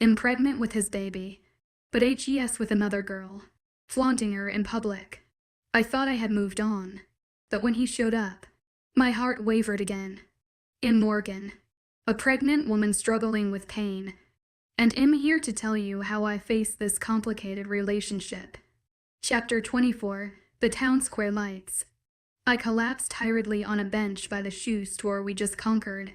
Impregnant with his baby, but HES with another girl, flaunting her in public. I thought I had moved on, but when he showed up, my heart wavered again. In Morgan, a pregnant woman struggling with pain, and I'm here to tell you how I face this complicated relationship. Chapter 24, The Town Square Lights. I collapsed tiredly on a bench by the shoe store we just conquered,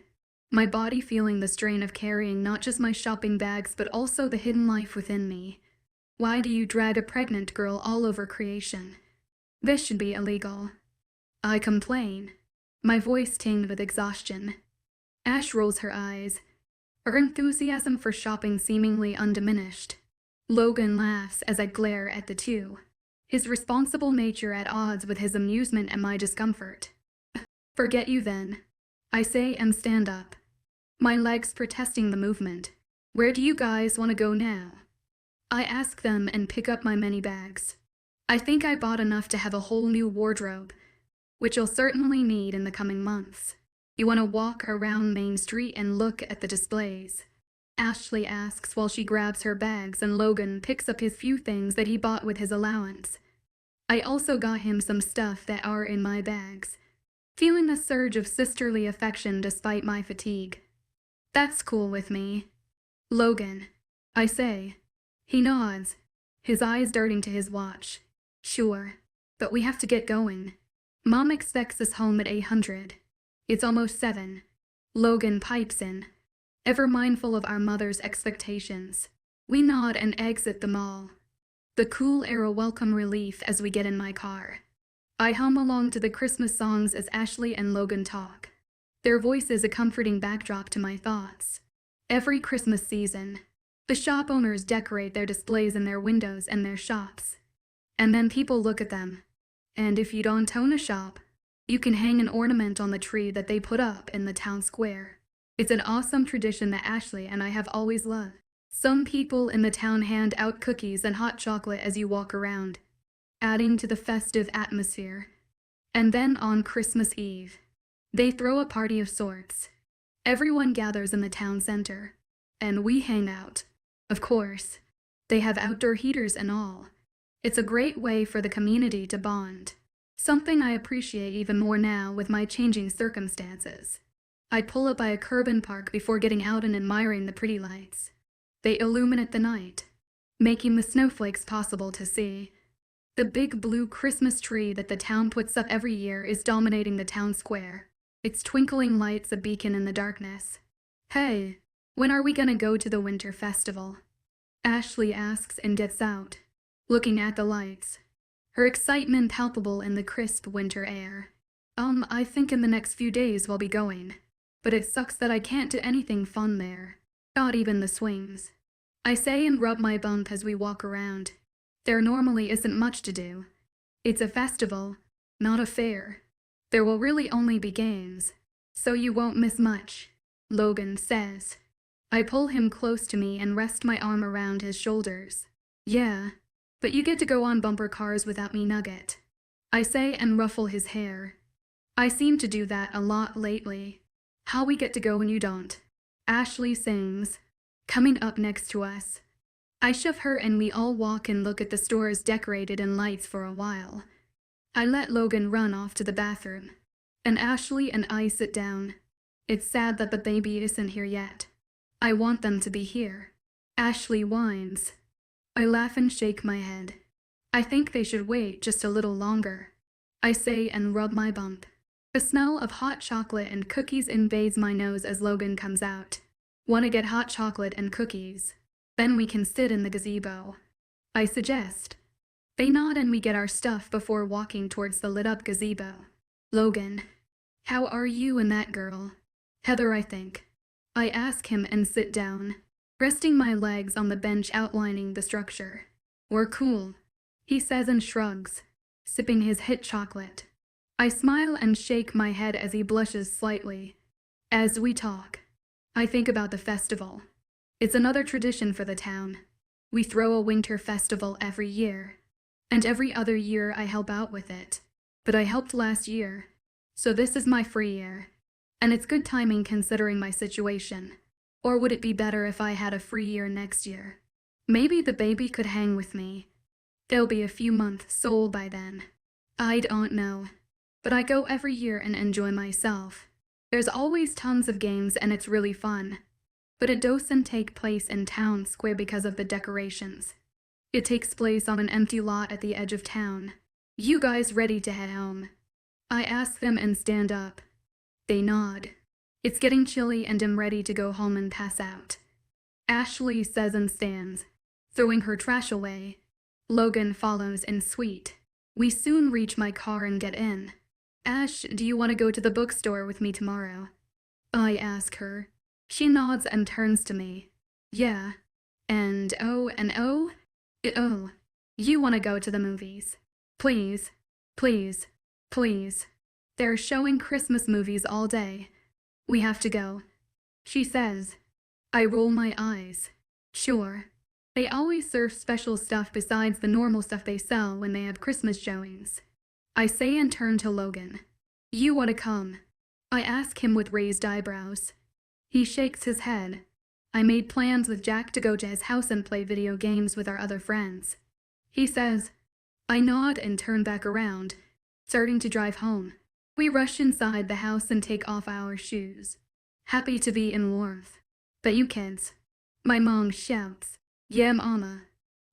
my body feeling the strain of carrying not just my shopping bags but also the hidden life within me. Why do you drag a pregnant girl all over creation? This should be illegal. I complain, my voice tinged with exhaustion. Ash rolls her eyes, her enthusiasm for shopping seemingly undiminished. Logan laughs as I glare at the two, his responsible nature at odds with his amusement and my discomfort. Forget you then, I say and stand up, my legs protesting the movement. Where do you guys want to go now? I ask them and pick up my many bags. I think I bought enough to have a whole new wardrobe, which I'll certainly need in the coming months. You want to walk around Main Street and look at the displays? Ashley asks while she grabs her bags and Logan picks up his few things that he bought with his allowance. I also got him some stuff that are in my bags, feeling the surge of sisterly affection despite my fatigue. That's cool with me. Logan, I say. He nods, his eyes darting to his watch. Sure, but we have to get going. Mom expects us home at 800. It's almost 7. Logan pipes in, ever mindful of our mother's expectations. We nod and exit the mall, the cool air a welcome relief as we get in my car. I hum along to the Christmas songs as Ashley and Logan talk, their voices a comforting backdrop to my thoughts. Every Christmas season, the shop owners decorate their displays in their windows and their shops. And then people look at them. And if you don't own a shop, you can hang an ornament on the tree that they put up in the town square. It's an awesome tradition that Ashley and I have always loved. Some people in the town hand out cookies and hot chocolate as you walk around, adding to the festive atmosphere. And then on Christmas Eve, they throw a party of sorts. Everyone gathers in the town center, and we hang out. Of course, they have outdoor heaters and all. It's a great way for the community to bond, something I appreciate even more now with my changing circumstances. I pull up by a curb and park before getting out and admiring the pretty lights. They illuminate the night, making the snowflakes possible to see. The big blue Christmas tree that the town puts up every year is dominating the town square, its twinkling lights a beacon in the darkness. Hey, when are we gonna go to the winter festival? Ashley asks and gets out, looking at the lights, her excitement palpable in the crisp winter air. I think in the next few days we'll be going, but it sucks that I can't do anything fun there, not even the swings. I say and rub my bump as we walk around. There normally isn't much to do. It's a festival, not a fair. There will really only be games, so you won't miss much, Logan says. I pull him close to me and rest my arm around his shoulders. Yeah, but you get to go on bumper cars without me, Nugget, I say and ruffle his hair. I seem to do that a lot lately. How we get to go when you don't. Ashley sings, coming up next to us. I shove her and we all walk and look at the stores decorated in lights for a while. I let Logan run off to the bathroom, and Ashley and I sit down. It's sad that the baby isn't here yet. I want them to be here. Ashley whines. I laugh and shake my head. I think they should wait just a little longer, I say and rub my bump. The smell of hot chocolate and cookies invades my nose as Logan comes out. Want to get hot chocolate and cookies? Then we can sit in the gazebo, I suggest. They nod and we get our stuff before walking towards the lit-up gazebo. Logan, how are you and that girl? Heather, I think. I ask him and sit down, resting my legs on the bench outlining the structure. We're cool, he says and shrugs, sipping his hot chocolate. I smile and shake my head as he blushes slightly. As we talk, I think about the festival. It's another tradition for the town. We throw a winter festival every year, and every other year I help out with it. But I helped last year, so this is my free year. And it's good timing considering my situation. Or would it be better if I had a free year next year? Maybe the baby could hang with me. They'll be a few months old by then. I don't know. But I go every year and enjoy myself. There's always tons of games and it's really fun. But it doesn't take place in town square because of the decorations. It takes place on an empty lot at the edge of town. You guys ready to head home? I ask them and stand up. They nod. It's getting chilly and I'm ready to go home and pass out. Ashley says and stands, throwing her trash away. Logan follows in suite. We soon reach my car and get in. Ash, do you want to go to the bookstore with me tomorrow? I ask her. She nods and turns to me. Yeah. And oh, you want to go to the movies? Please, please, please. They're showing Christmas movies all day. We have to go, she says. I roll my eyes. Sure. They always serve special stuff besides the normal stuff they sell when they have Christmas showings. I say and turn to Logan. You want to come? I ask him with raised eyebrows. He shakes his head. I made plans with Jack to go to his house and play video games with our other friends. He says. I nod and turn back around, starting to drive home. We rush inside the house and take off our shoes. Happy to be in warmth. But you kids. My mom shouts. Yeah, mama.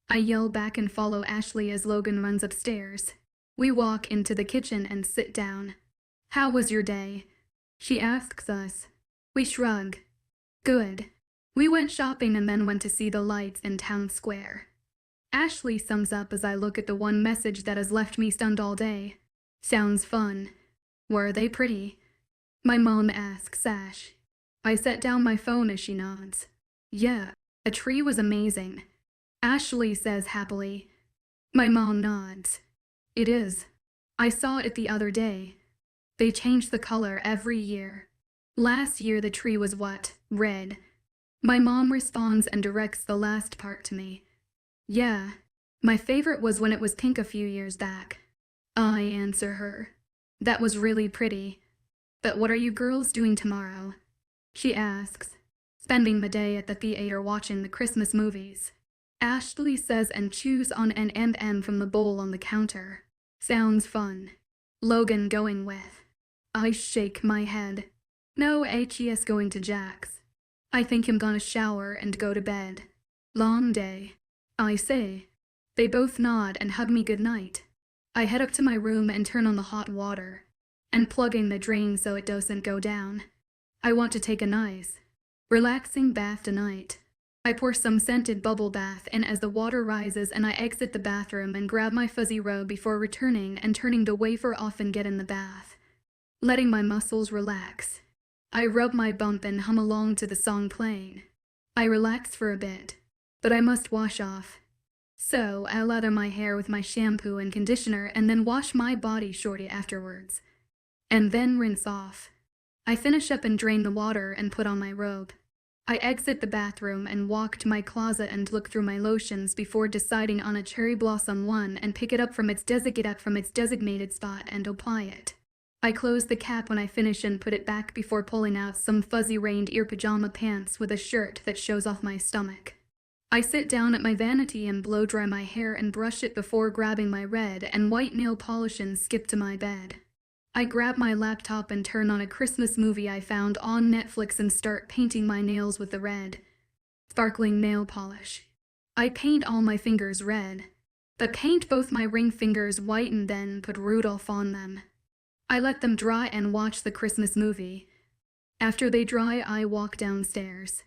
I yell back and follow Ashley as Logan runs upstairs. We walk into the kitchen and sit down. How was your day? She asks us. We shrug. Good. We went shopping and then went to see the lights in town square. Ashley sums up as I look at the one message that has left me stunned all day. Sounds fun. Were they pretty? My mom asks Ash. I set down my phone as she nods. Yeah, a tree was amazing. Ashley says happily. My mom nods. It is. I saw it the other day. They change the color every year. Last year the tree was what? Red. My mom responds and directs the last part to me. Yeah, my favorite was when it was pink a few years back. I answer her. That was really pretty. But what are you girls doing tomorrow? She asks. Spending the day at the theater watching the Christmas movies. Ashley says and chews on an M&M from the bowl on the counter. Sounds fun. Logan going with. I shake my head. No, 𝐻𝐸s going to Jack's. I think I'm gonna shower and go to bed. Long day. I say. They both nod and hug me goodnight. I head up to my room and turn on the hot water, and plug in the drain so it doesn't go down. I want to take a nice, relaxing bath tonight. I pour some scented bubble bath in as the water rises and I exit the bathroom and grab my fuzzy robe before returning and turning the wafer off and get in the bath. Letting my muscles relax. I rub my bump and hum along to the song playing. I relax for a bit, but I must wash off. So I lather my hair with my shampoo and conditioner and then wash my body shortly afterwards. And then rinse off. I finish up and drain the water and put on my robe. I exit the bathroom and walk to my closet and look through my lotions before deciding on a cherry blossom one and pick it up from its designated spot and apply it. I close the cap when I finish and put it back before pulling out some fuzzy reindeer pajama pants with a shirt that shows off my stomach. I sit down at my vanity and blow dry my hair and brush it before grabbing my red and white nail polish and skip to my bed. I grab my laptop and turn on a Christmas movie I found on Netflix and start painting my nails with the red, sparkling nail polish. I paint all my fingers red, but paint both my ring fingers white and then put Rudolph on them. I let them dry and watch the Christmas movie. After they dry, I walk downstairs.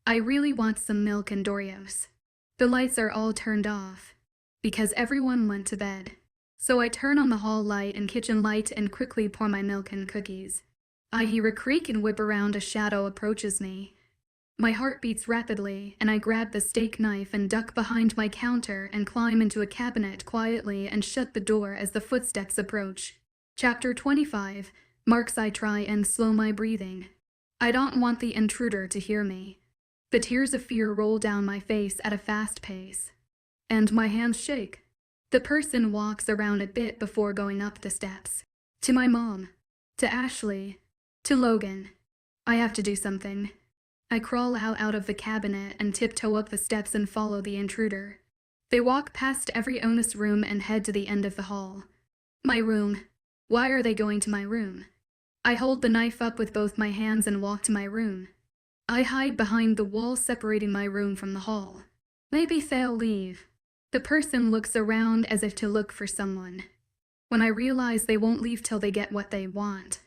I really want some milk and Doritos. The lights are all turned off, because everyone went to bed. So I turn on the hall light and kitchen light and quickly pour my milk and cookies. I hear a creak and whip around. A shadow approaches me. My heart beats rapidly, and I grab the steak knife and duck behind my counter and climb into a cabinet quietly and shut the door as the footsteps approach. Chapter 25 marks I try and slow my breathing. I don't want the intruder to hear me. The tears of fear roll down my face at a fast pace, and my hands shake. The person walks around a bit before going up the steps. To my mom, to Ashley, to Logan. I have to do something. I crawl out of the cabinet and tiptoe up the steps and follow the intruder. They walk past every onus room and head to the end of the hall. My room. Why are they going to my room? I hold the knife up with both my hands and walk to my room. I hide behind the wall separating my room from the hall. Maybe they'll leave. The person looks around as if to look for someone. When I realize they won't leave till they get what they want,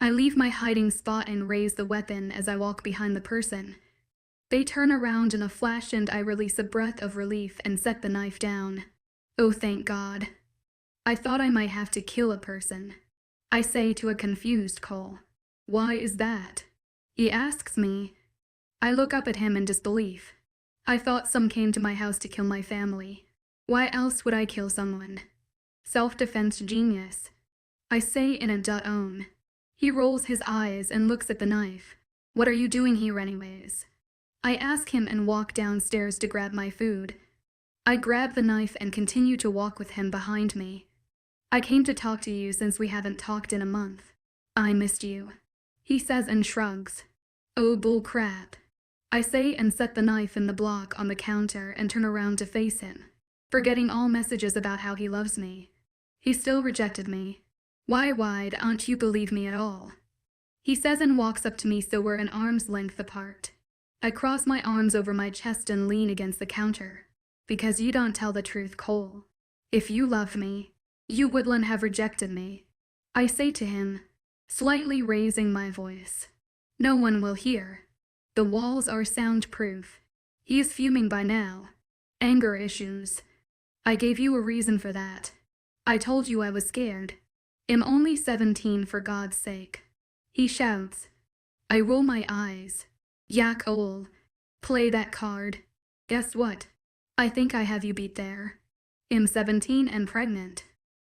I leave my hiding spot and raise the weapon as I walk behind the person. They turn around in a flash and I release a breath of relief and set the knife down. Oh, thank God. I thought I might have to kill a person. I say to a confused Cole. Why is that? He asks me. I look up at him in disbelief. I thought some came to my house to kill my family. Why else would I kill someone? Self-defense genius. I say in a duh-own. He rolls his eyes and looks at the knife. What are you doing here anyways? I ask him and walk downstairs to grab my food. I grab the knife and continue to walk with him behind me. I came to talk to you since we haven't talked in a month. I missed you. He says and shrugs. Oh, bull crap. I say and set the knife in the block on the counter and turn around to face him, forgetting all messages about how he loves me. He still rejected me. Why don't you believe me at all? He says and walks up to me so we're an arm's length apart. I cross my arms over my chest and lean against the counter. Because you don't tell the truth, Cole. If you loved me, you wouldn't have rejected me. I say to him, slightly raising my voice. No one will hear. The walls are soundproof. He is fuming by now. Anger issues. I gave you a reason for that. I told you I was scared. I'm only 17 for God's sake. He shouts. I roll my eyes. Yak ol. Play that card. Guess what? I think I have you beat there. I'm 17 and pregnant.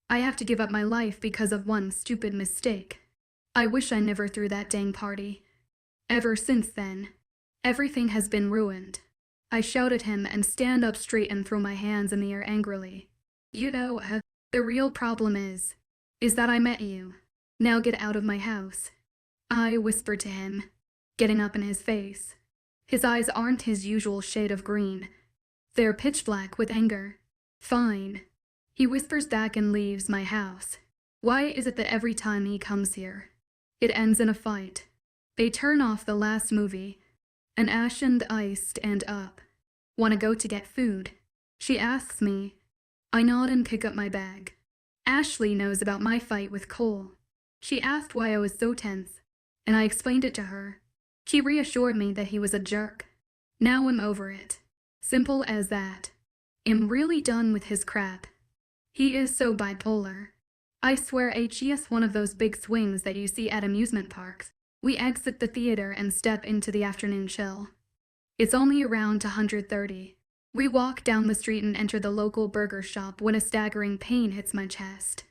I have to give up my life because of one stupid mistake. I wish I never threw that dang party. Ever since then, everything has been ruined. I shout at him and stand up straight and throw my hands in the air angrily. You know, the real problem is that I met you. Now get out of my house. I whisper to him, getting up in his face. His eyes aren't his usual shade of green. They're pitch black with anger. Fine. He whispers back and leaves my house. Why is it that every time he comes here, it ends in a fight? They turn off the last movie. An ashen I stand up. Wanna go to get food? She asks me. I nod and pick up my bag. Ashley knows about my fight with Cole. She asked why I was so tense, and I explained it to her. She reassured me that he was a jerk. Now I'm over it. Simple as that. I'm really done with his crap. He is so bipolar. I swear he's one of those big swings that you see at amusement parks. We exit the theater and step into the afternoon chill. It's only around 130. We walk down the street and enter the local burger shop when a staggering pain hits my chest.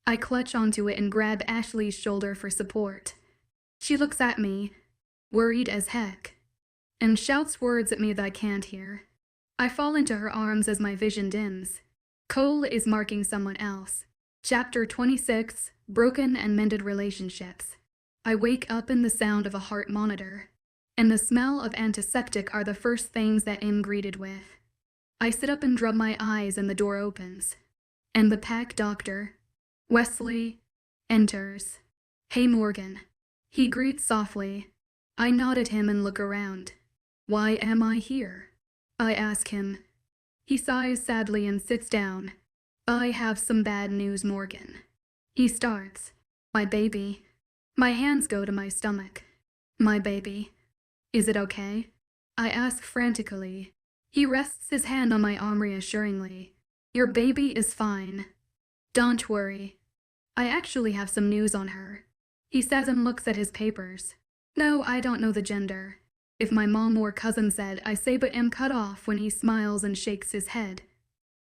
I clutch onto it and grab Ashley's shoulder for support. She looks at me, worried as heck, and shouts words at me that I can't hear. I fall into her arms as my vision dims. Cole is marking someone else. Chapter 26, Broken and Mended Relationships. I wake up in the sound of a heart monitor, and the smell of antiseptic are the first things that I'm greeted with. I sit up and rub my eyes and the door opens, and the pack doctor, Wesley, enters. Hey Morgan. He greets softly. I nod at him and look around. Why am I here? I ask him. He sighs sadly and sits down. I have some bad news, Morgan. He starts. My baby. My hands go to my stomach. My baby. Is it okay? I ask frantically. He rests his hand on my arm reassuringly. Your baby is fine. Don't worry. I actually have some news on her. He says and looks at his papers. No, I don't know the gender. If my mom or cousin said, I say but am cut off when he smiles and shakes his head.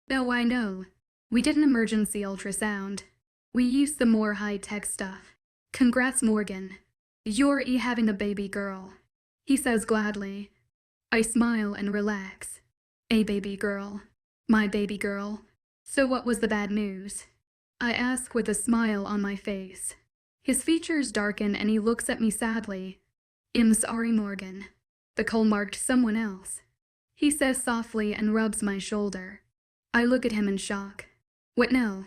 No, I know. We did an emergency ultrasound. We used some more high-tech stuff. Congrats, Morgan. You're having a baby girl. He says gladly. I smile and relax. A baby girl. My baby girl. So what was the bad news? I ask with a smile on my face. His features darken and he looks at me sadly. I'm sorry, Morgan. The coal marked someone else, he says softly and rubs my shoulder. I look at him in shock. What no?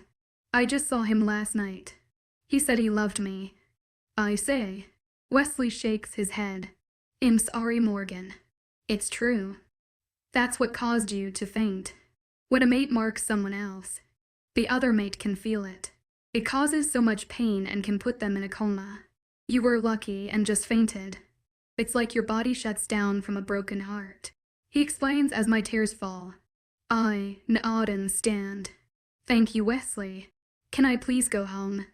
I just saw him last night. He said he loved me. I say. Wesley shakes his head. I'm sorry, Morgan. It's true. That's what caused you to faint. When a mate marks someone else, the other mate can feel it. It causes so much pain and can put them in a coma. You were lucky and just fainted. It's like your body shuts down from a broken heart. He explains as my tears fall. I nod and stand. Thank you, Wesley. Can I please go home?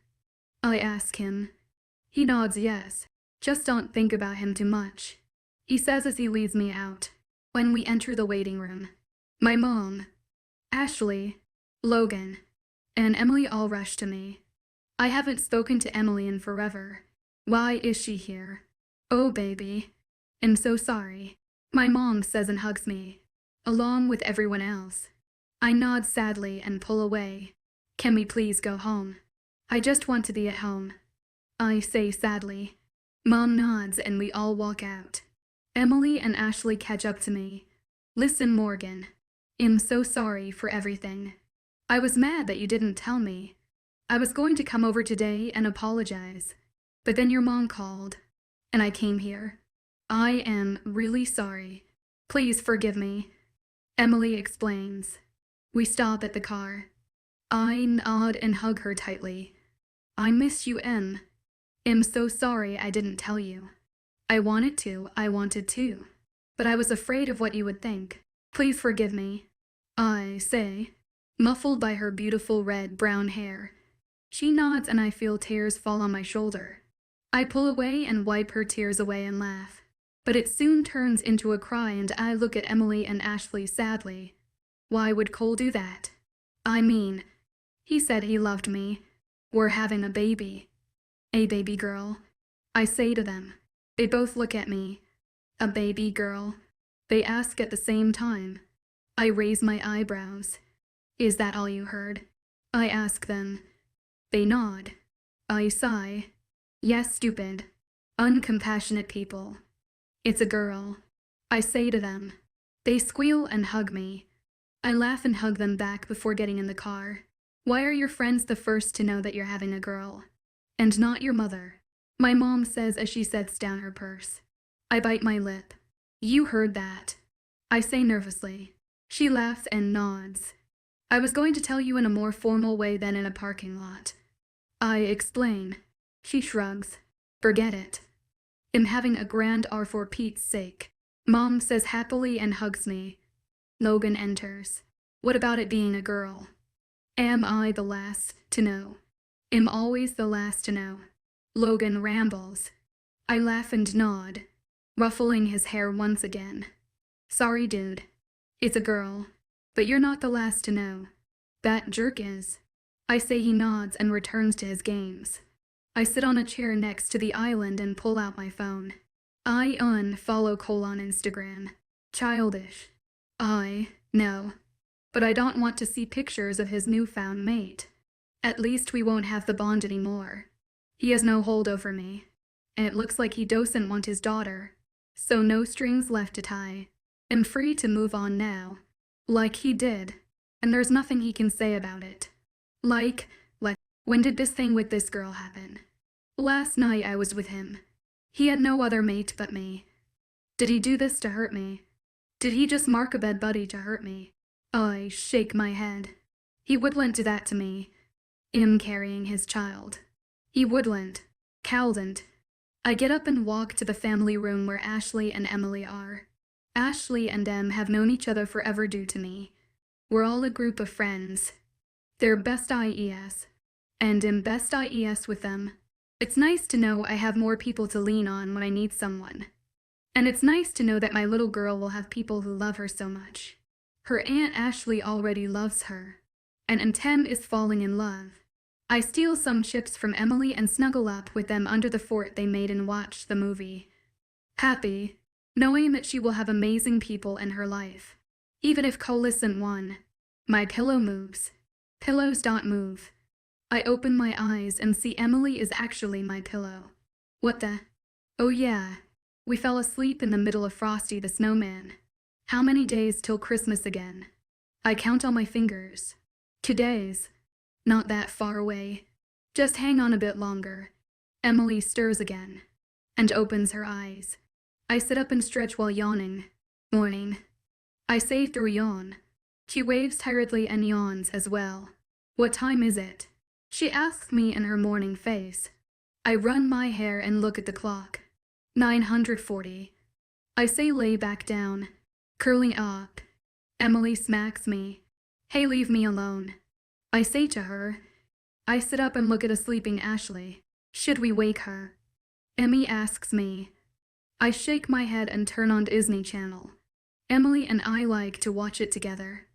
I ask him. He nods yes. Just don't think about him too much. He says as he leads me out. When we enter the waiting room, my mom, Ashley, Logan, and Emily all rush to me. I haven't spoken to Emily in forever. Why is she here? Oh, baby. I'm so sorry. My mom says and hugs me, along with everyone else. I nod sadly and pull away. Can we please go home? I just want to be at home. I say sadly. Mom nods and we all walk out. Emily and Ashley catch up to me. Listen, Morgan. I'm so sorry for everything. I was mad that you didn't tell me. I was going to come over today and apologize. But then your mom called, and I came here. I am really sorry. Please forgive me. Emily explains. We stop at the car. I nod and hug her tightly. I miss you, Em. I'm so sorry I didn't tell you. I wanted to, but I was afraid of what you would think. Please forgive me. I say, muffled by her beautiful red-brown hair. She nods and I feel tears fall on my shoulder. I pull away and wipe her tears away and laugh. But it soon turns into a cry and I look at Emily and Ashley sadly. Why would Cole do that? I mean, he said he loved me. We're having a baby. A baby girl. I say to them. They both look at me. A baby girl. They ask at the same time. I raise my eyebrows. Is that all you heard? I ask them. They nod. I sigh. Yes, stupid. Uncompassionate people. It's a girl. I say to them. They squeal and hug me. I laugh and hug them back before getting in the car. Why are your friends the first to know that you're having a girl? And not your mother? My mom says as she sets down her purse. I bite my lip. You heard that. I say nervously. She laughs and nods. I was going to tell you in a more formal way than in a parking lot. I explain. She shrugs. Forget it. I'm having a grand R for Pete's sake. Mom says happily and hugs me. Logan enters. What about it being a girl? Am I the last to know? I'm always the last to know. Logan rambles. I laugh and nod, ruffling his hair once again. Sorry, dude. It's a girl. But you're not the last to know. That jerk is. I say. He nods and returns to his games. I sit on a chair next to the island and pull out my phone. I unfollow Cole on Instagram. Childish. I know. But I don't want to see pictures of his newfound mate. At least we won't have the bond anymore. He has no hold over me. And it looks like he doesn't want his daughter. So no strings left to tie. I'm free to move on now. Like he did. And there's nothing he can say about it. Like, when did this thing with this girl happen? Last night I was with him. He had no other mate but me. Did he do this to hurt me? Did he just mark a bed buddy to hurt me? I shake my head. He wouldn't do that to me. I'm carrying his child. He wouldn't. Couldn't. I get up and walk to the family room where Ashley and Emily are. Ashley and Em have known each other forever due to me. We're all a group of friends. They're best IES. And I'm best IES with them. It's nice to know I have more people to lean on when I need someone. And it's nice to know that my little girl will have people who love her so much. Her Aunt Ashley already loves her. And Tem is falling in love. I steal some chips from Emily and snuggle up with them under the fort they made and watch the movie. Happy, knowing that she will have amazing people in her life. Even if Cole isn't one. My pillow moves. Pillows don't move. I open my eyes and see Emily is actually my pillow. What the? Oh yeah. We fell asleep in the middle of Frosty the Snowman. How many days till Christmas again? I count on my fingers. 2 days. Not that far away. Just hang on a bit longer. Emily stirs again and opens her eyes. I sit up and stretch while yawning. Morning. I say through a yawn. She waves tiredly and yawns as well. What time is it? She asks me in her morning face. I run my hair and look at the clock. 9:40. I say lay back down. Curling up. Emily smacks me. Hey, leave me alone. I say to her. I sit up and look at a sleeping Ashley. Should we wake her? Emmy asks me. I shake my head and turn on Disney Channel. Emily and I like to watch it together.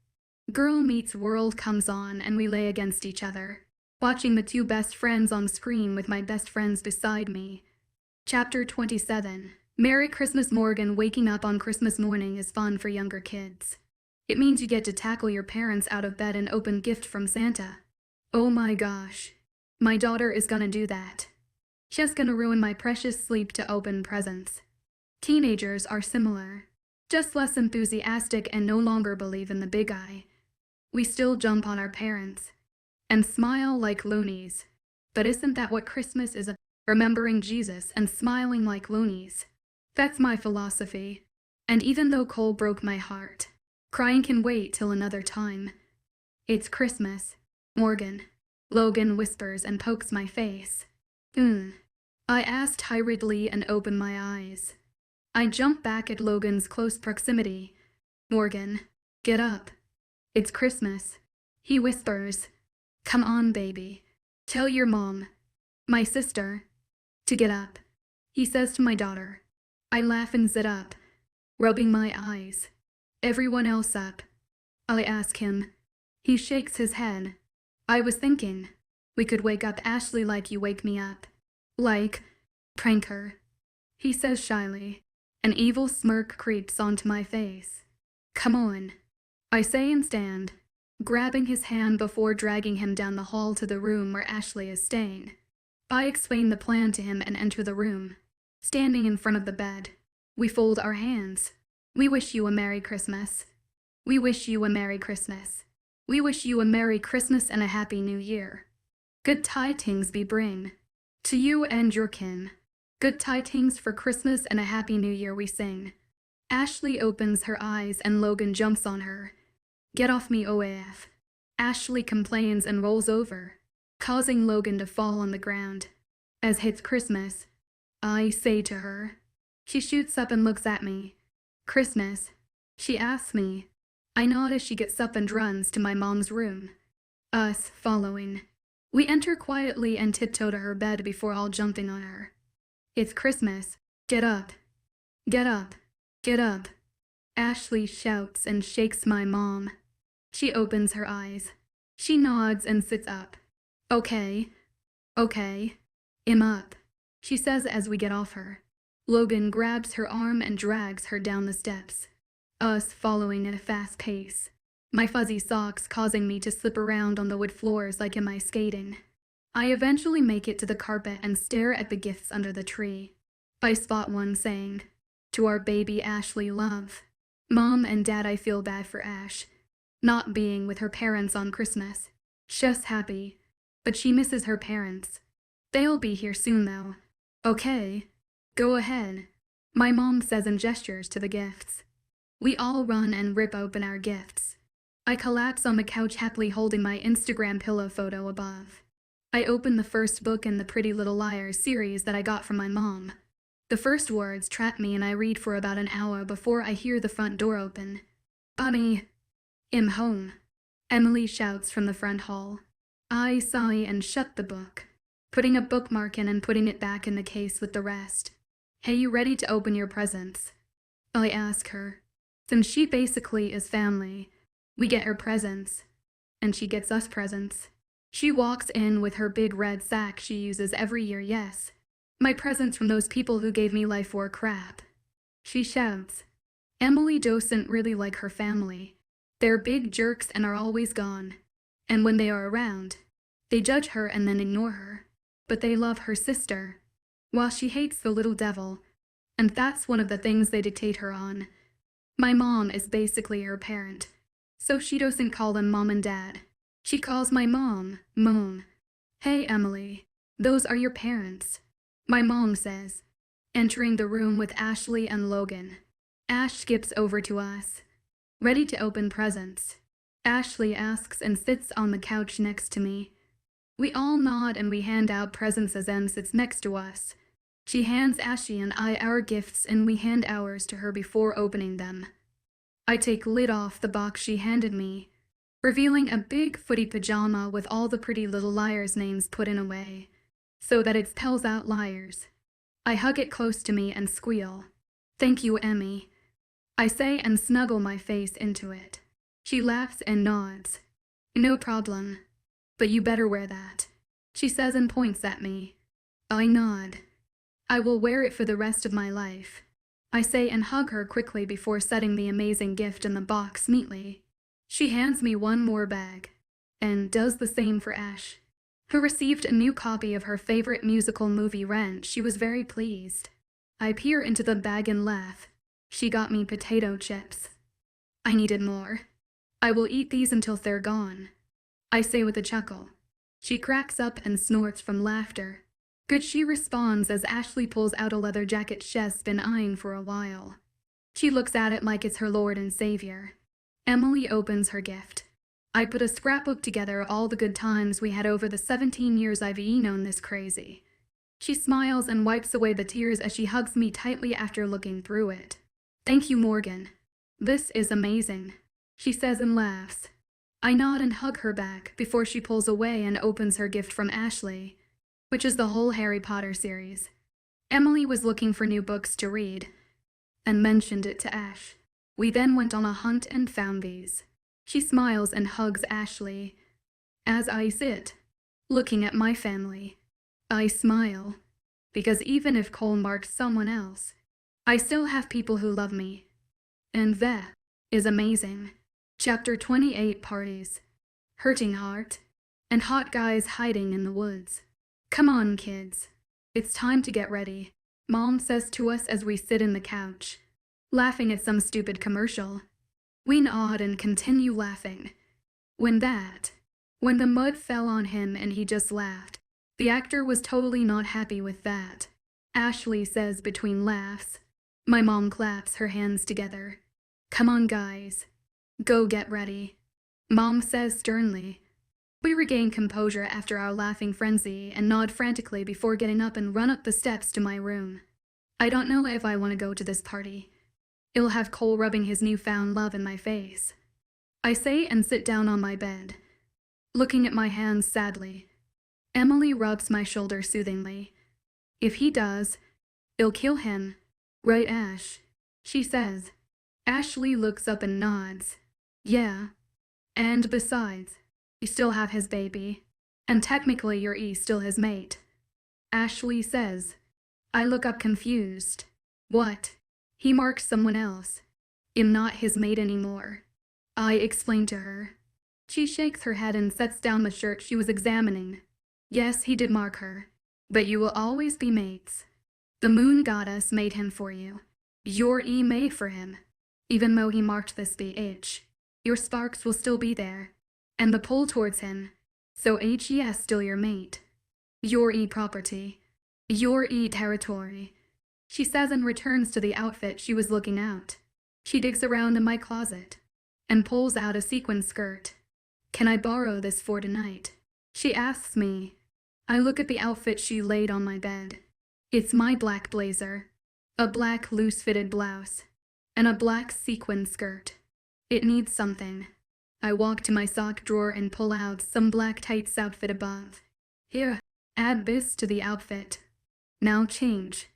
Girl Meets World comes on and we lay against each other, watching the 2 best friends on screen with my best friends beside me. Chapter 27. Merry Christmas. Morgan. Waking up on Christmas morning is fun for younger kids. It means you get to tackle your parents out of bed and open gift from Santa. Oh my gosh. My daughter is gonna do that. She's gonna ruin my precious sleep to open presents. Teenagers are similar, just less enthusiastic and no longer believe in the big eye. We still jump on our parents and smile like loonies. But isn't that what Christmas is? Remembering Jesus and smiling like loonies. That's my philosophy. And even though Cole broke my heart, crying can wait till another time. It's Christmas, Morgan. Logan whispers and pokes my face. I asked hurriedly and open my eyes. I jump back at Logan's close proximity. Morgan, get up. It's Christmas. He whispers. Come on, baby. Tell your mom, my sister, to get up. He says to my daughter. I laugh and sit up, rubbing my eyes. Everyone else up. I ask him. He shakes his head. I was thinking, we could wake up Ashley like you wake me up. Like, prank her. He says shyly. An evil smirk creeps onto my face. Come on. I say and stand, grabbing his hand before dragging him down the hall to the room where Ashley is staying. I explain the plan to him and enter the room. Standing in front of the bed, we fold our hands. We wish you a Merry Christmas. We wish you a Merry Christmas. We wish you a Merry Christmas and a Happy New Year. Good tidings be bring to you and your kin. Good tidings for Christmas and a Happy New Year we sing. Ashley opens her eyes and Logan jumps on her. Get off me, OAF. Ashley complains and rolls over, causing Logan to fall on the ground. As hits Christmas, I say to her. She shoots up and looks at me. Christmas, she asks me. I nod as she gets up and runs to my mom's room. Us following. We enter quietly and tiptoe to her bed before all jumping on her. It's Christmas. Get up. Get up. Get up. Ashley shouts and shakes my mom. She opens her eyes. She nods and sits up. Okay. Okay. I'm up, she says as we get off her. Logan grabs her arm and drags her down the steps. Us following at a fast pace. My fuzzy socks causing me to slip around on the wood floors like am I skating. I eventually make it to the carpet and stare at the gifts under the tree. I spot one saying, to our baby Ashley love. Mom and Dad, I feel bad for Ash, not being with her parents on Christmas. She's happy, but she misses her parents. They'll be here soon though. Okay, go ahead, my mom says and gestures to the gifts. We all run and rip open our gifts. I collapse on the couch happily holding my Instagram pillow photo above. I open the first book in the Pretty Little Liars series that I got from my mom. The first words trap me and I read for about an hour before I hear the front door open. Bunny, I'm home, Emily shouts from the front hall. I sigh and shut the book, putting a bookmark in and putting it back in the case with the rest. Hey, you ready to open your presents? I ask her. Since she basically is family, we get her presents, and she gets us presents. She walks in with her big red sack she uses every year, yes. My presents from those people who gave me life were crap. She shouts. Emily doesn't really like her family. They're big jerks and are always gone. And when they are around, they judge her and then ignore her. But they love her sister. While she hates the little devil, and that's one of the things they dictate her on. My mom is basically her parent, so she doesn't call them mom and dad. She calls my mom, Mom. Hey Emily, those are your parents, my mom says, entering the room with Ashley and Logan. Ash skips over to us, ready to open presents. Ashley asks and sits on the couch next to me. We all nod and we hand out presents as Em sits next to us. She hands Ashley and I our gifts and we hand ours to her before opening them. I take lid off the box she handed me, revealing a big footy pajama with all the pretty little liars' names put in away, so that it spells out liars. I hug it close to me and squeal, "Thank you, Emmy," I say and snuggle my face into it. She laughs and nods. "No problem, but you better wear that," she says and points at me. I nod. "I will wear it for the rest of my life," I say and hug her quickly before setting the amazing gift in the box neatly. She hands me one more bag, and does the same for Ash, who received a new copy of her favorite musical movie Rent. She was very pleased. I peer into the bag and laugh. She got me potato chips. I needed more. "I will eat these until they're gone," I say with a chuckle. She cracks up and snorts from laughter. Good, she responds as Ashley pulls out a leather jacket she's been eyeing for a while. She looks at it like it's her Lord and Savior. Emily opens her gift. I put a scrapbook together all the good times we had over the 17 years I've known this crazy. She smiles and wipes away the tears as she hugs me tightly after looking through it. "Thank you, Morgan. This is amazing," she says and laughs. I nod and hug her back before she pulls away and opens her gift from Ashley, which is the whole Harry Potter series. Emily was looking for new books to read and mentioned it to Ash. We then went on a hunt and found these. She smiles and hugs Ashley. As I sit, looking at my family, I smile, because even if Cole marks someone else, I still have people who love me. And that is amazing. Chapter 28 Parties. Hurting Heart and Hot Guys Hiding in the Woods. "Come on, kids. It's time to get ready," Mom says to us as we sit in the couch, laughing at some stupid commercial. We nod and continue laughing. When the mud fell on him and he just laughed, the actor was totally not happy with that, Ashley says between laughs. My mom claps her hands together. "Come on, guys. Go get ready," Mom says sternly. We regain composure after our laughing frenzy and nod frantically before getting up and run up the steps to my room. I don't know if I want to go to this party. It'll have Cole rubbing his newfound love in my face, I say and sit down on my bed, looking at my hands sadly. Emily rubs my shoulder soothingly. "If he does, it'll kill him. Right, Ash?" she says. Ashley looks up and nods. "Yeah. And besides, you still have his baby, and technically you're still his mate," Ashley says. I look up confused. "What? He marks someone else. I'm not his mate anymore," I explain to her. She shakes her head and sets down the shirt she was examining. "Yes, he did mark her, but you will always be mates. The moon goddess made him for you. You're made for him. Even though he marked this bitch, your sparks will still be there, and the pull towards him, so hes still your mate. Your property. Your territory," she says and returns to the outfit she was looking at. She digs around in my closet and pulls out a sequin skirt. "Can I borrow this for tonight?" she asks me. I look at the outfit she laid on my bed. It's my black blazer, a black loose-fitted blouse, and a black sequin skirt. It needs something. I walk to my sock drawer and pull out some black tights outfit above. "Here, add this to the outfit. Now change,"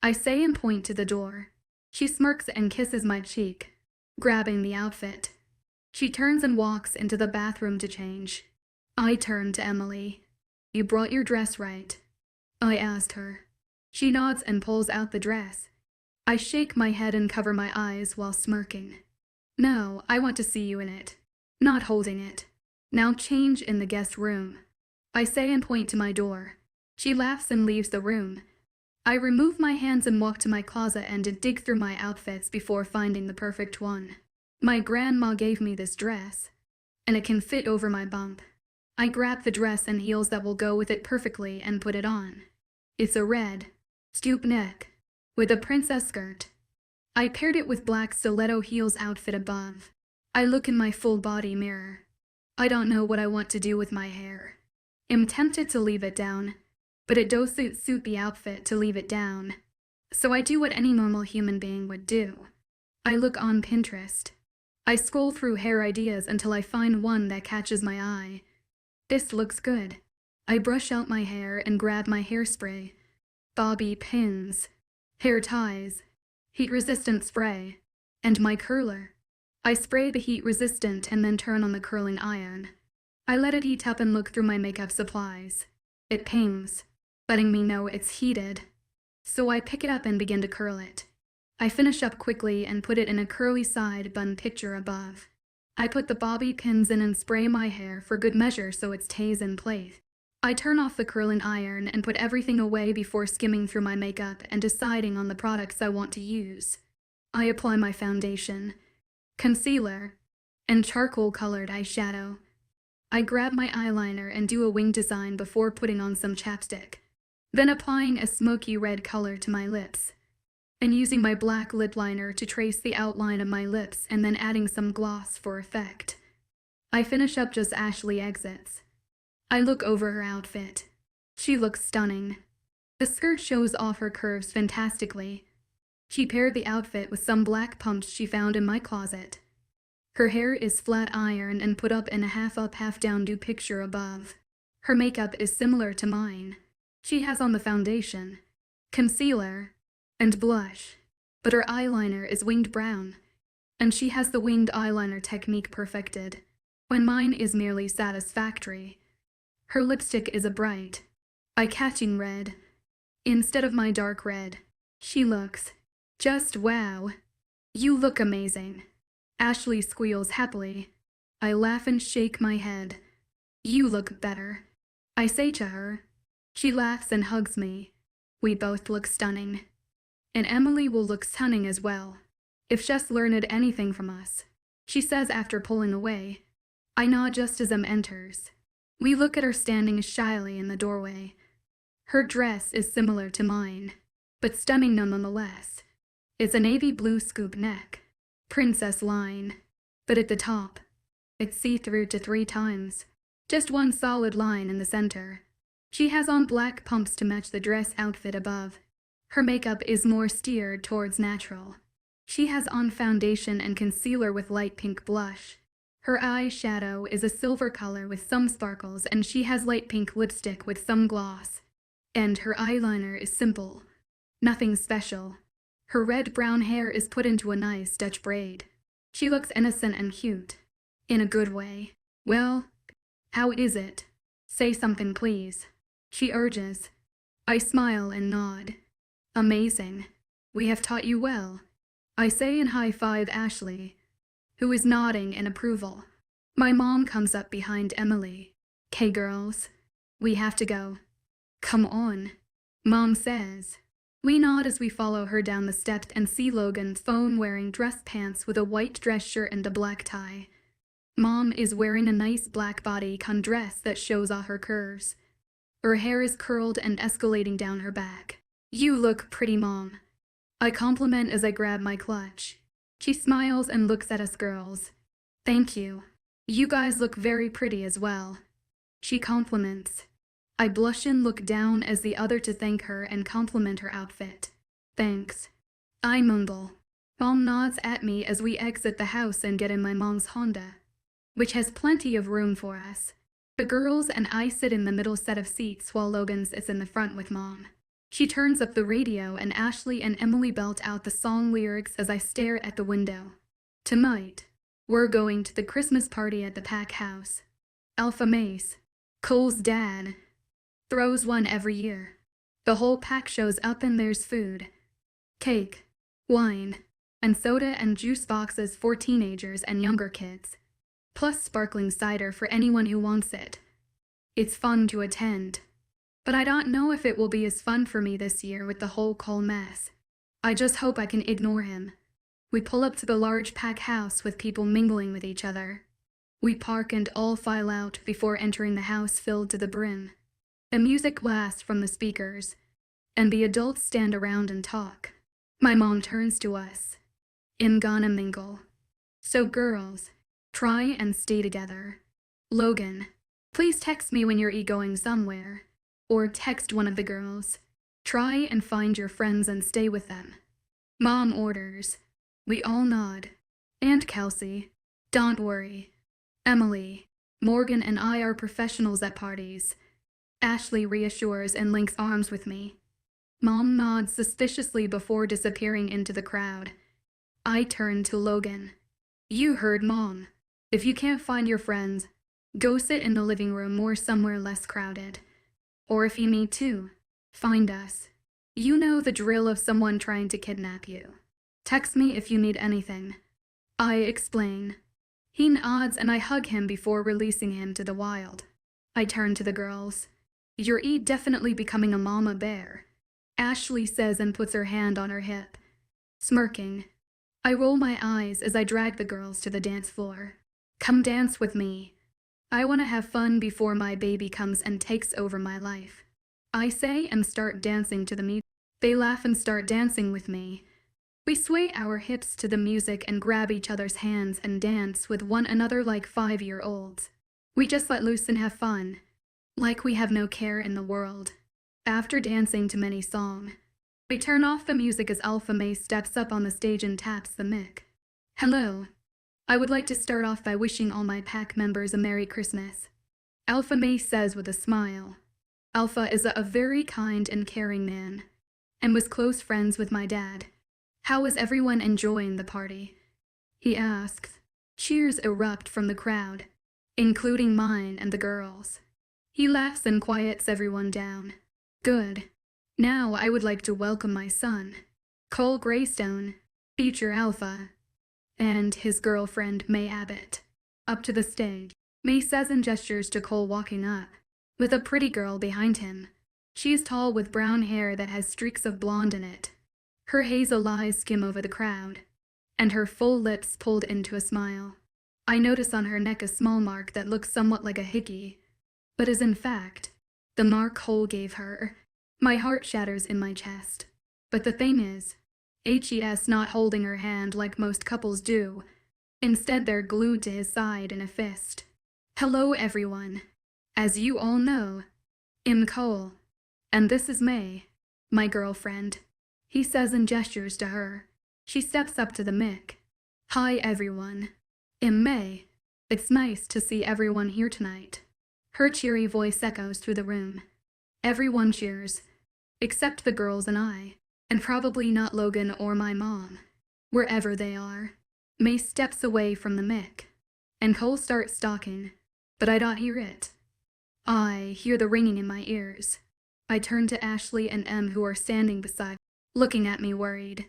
I say and point to the door. She smirks and kisses my cheek, grabbing the outfit. She turns and walks into the bathroom to change. I turn to Emily. "You brought your dress right?" I asked her. She nods and pulls out the dress. I shake my head and cover my eyes while smirking. "No, I want to see you in it, not holding it. Now change in the guest room," I say and point to my door. She laughs and leaves the room. I remove my hands and walk to my closet and dig through my outfits before finding the perfect one. My grandma gave me this dress, and it can fit over my bump. I grab the dress and heels that will go with it perfectly and put it on. It's a red, stoop neck, with a princess skirt. I paired it with black stiletto heels outfit above. I look in my full body mirror. I don't know what I want to do with my hair. I'm tempted to leave it down, but it doesn't suit the outfit to leave it down. So I do what any normal human being would do. I look on Pinterest. I scroll through hair ideas until I find one that catches my eye. This looks good. I brush out my hair and grab my hairspray, bobby pins, hair ties, heat-resistant spray, and my curler. I spray the heat-resistant and then turn on the curling iron. I let it heat up and look through my makeup supplies. It pings, letting me know it's heated. So I pick it up and begin to curl it. I finish up quickly and put it in a curly side bun picture above. I put the bobby pins in and spray my hair for good measure so it stays in place. I turn off the curling iron and put everything away before skimming through my makeup and deciding on the products I want to use. I apply my foundation, concealer, and charcoal-colored eyeshadow. I grab my eyeliner and do a wing design before putting on some chapstick, then applying a smoky red color to my lips, and using my black lip liner to trace the outline of my lips and then adding some gloss for effect. I finish up just 𝐊𝐲𝐬𝐳. I look over her outfit. She looks stunning. The skirt shows off her curves fantastically. She paired the outfit with some black pumps she found in my closet. Her hair is flat ironed and put up in a half-up, half-down do picture above. Her makeup is similar to mine. She has on the foundation, concealer, and blush, but her eyeliner is winged brown, and she has the winged eyeliner technique perfected, when mine is merely satisfactory. Her lipstick is a bright, eye-catching red, instead of my dark red. She looks just wow. You look amazing. Ashley squeals happily. I laugh and shake my head. You look better, I say to her. She laughs and hugs me. We both look stunning. And Emily will look stunning as well, if she's learned anything from us, she says after pulling away. I nod just as enters. We look at her standing shyly in the doorway. Her dress is similar to mine, but stunning nonetheless. It's a navy blue scoop neck, princess line, but at the top, it's see-through to 3 times. Just one solid line in the center. She has on black pumps to match the dress outfit above. Her makeup is more steered towards natural. She has on foundation and concealer with light pink blush. Her eyeshadow is a silver color with some sparkles, and she has light pink lipstick with some gloss. And her eyeliner is simple, nothing special. Her red-brown hair is put into a nice Dutch braid. She looks innocent and cute, in a good way. Well, how is it? Say something, please, she urges. I smile and nod. Amazing. We have taught you well, I say and high-five Ashley, who is nodding in approval. My mom comes up behind Emily. "'Kay girls, we have to go." "Come on," Mom says. We nod as we follow her down the steps and see Logan phone wearing dress pants with a white dress shirt and a black tie. Mom is wearing a nice black bodycon dress that shows off her curves. Her hair is curled and escalating down her back. "You look pretty, Mom," I compliment as I grab my clutch. She smiles and looks at us girls. "Thank you. You guys look very pretty as well," she compliments. I blush and look down as the other to thank her and compliment her outfit. "Thanks," I mumble. Mom nods at me as we exit the house and get in my mom's Honda, which has plenty of room for us. The girls and I sit in the middle set of seats while Logan sits in the front with Mom. She turns up the radio and Ashley and Emily belt out the song lyrics as I stare at the window. Tonight, we're going to the Christmas party at the Pack House. Alpha Mace, Cole's dad, throws one every year. The whole pack shows up and there's food, cake, wine, and soda and juice boxes for teenagers and younger kids, plus sparkling cider for anyone who wants it. It's fun to attend. But I don't know if it will be as fun for me this year with the whole Cole mess. I just hope I can ignore him. We pull up to the large pack house with people mingling with each other. We park and all file out before entering the house filled to the brim. The music blasts from the speakers, and the adults stand around and talk. My mom turns to us. "I'm gonna mingle. So girls, try and stay together. Logan, please text me when you're going somewhere. Or text one of the girls. Try and find your friends and stay with them." Mom orders. We all nod. "Aunt Kelsey, don't worry. Emily, Morgan and I are professionals at parties." Ashley reassures and links arms with me. Mom nods suspiciously before disappearing into the crowd. I turn to Logan. "You heard Mom. If you can't find your friends, go sit in the living room or somewhere less crowded. Or if you need to, find us. You know the drill of someone trying to kidnap you. Text me if you need anything." I explain. He nods and I hug him before releasing him to the wild. I turn to the girls. "You're definitely becoming a mama bear," Ashley says and puts her hand on her hip. Smirking, I roll my eyes as I drag the girls to the dance floor. "Come dance with me. I want to have fun before my baby comes and takes over my life," I say and start dancing to the music. They laugh and start dancing with me. We sway our hips to the music and grab each other's hands and dance with one another like 5-year-olds. We just let loose and have fun, like we have no care in the world. After dancing to many songs, we turn off the music as 𝐿𝐴 steps up on the stage and taps the mic. "Hello. I would like to start off by wishing all my pack members a Merry Christmas," 𝐿𝐴 says with a smile. Alpha is a very kind and caring man, and was close friends with my dad. "How is everyone enjoying the party?" he asks. Cheers erupt from the crowd, including mine and the girls. He laughs and quiets everyone down. "Good. Now I would like to welcome my son, Cole Greystone, future Alpha, and his girlfriend May Abbott, up to the stage." May says and gestures to Cole walking up, with a pretty girl behind him. She is tall with brown hair that has streaks of blonde in it. Her hazel eyes skim over the crowd, and her full lips pulled into a smile. I notice on her neck a small mark that looks somewhat like a hickey, but is in fact the mark Cole gave her. My heart shatters in my chest. But the thing is, HES not holding her hand like most couples do. Instead, they're glued to his side in a fist. "Hello, everyone. As you all know, I'm Cole, and this is May, my girlfriend," he says and gestures to her. She steps up to the mic. "Hi, everyone. I'm May. It's nice to see everyone here tonight." Her cheery voice echoes through the room. Everyone cheers, except the girls and I, and probably not Logan or my mom. Wherever they are, May steps away from the mic, and Cole starts stalking, but I don't hear it. I hear the ringing in my ears. I turn to Ashley and Em, who are standing beside, looking at me worried.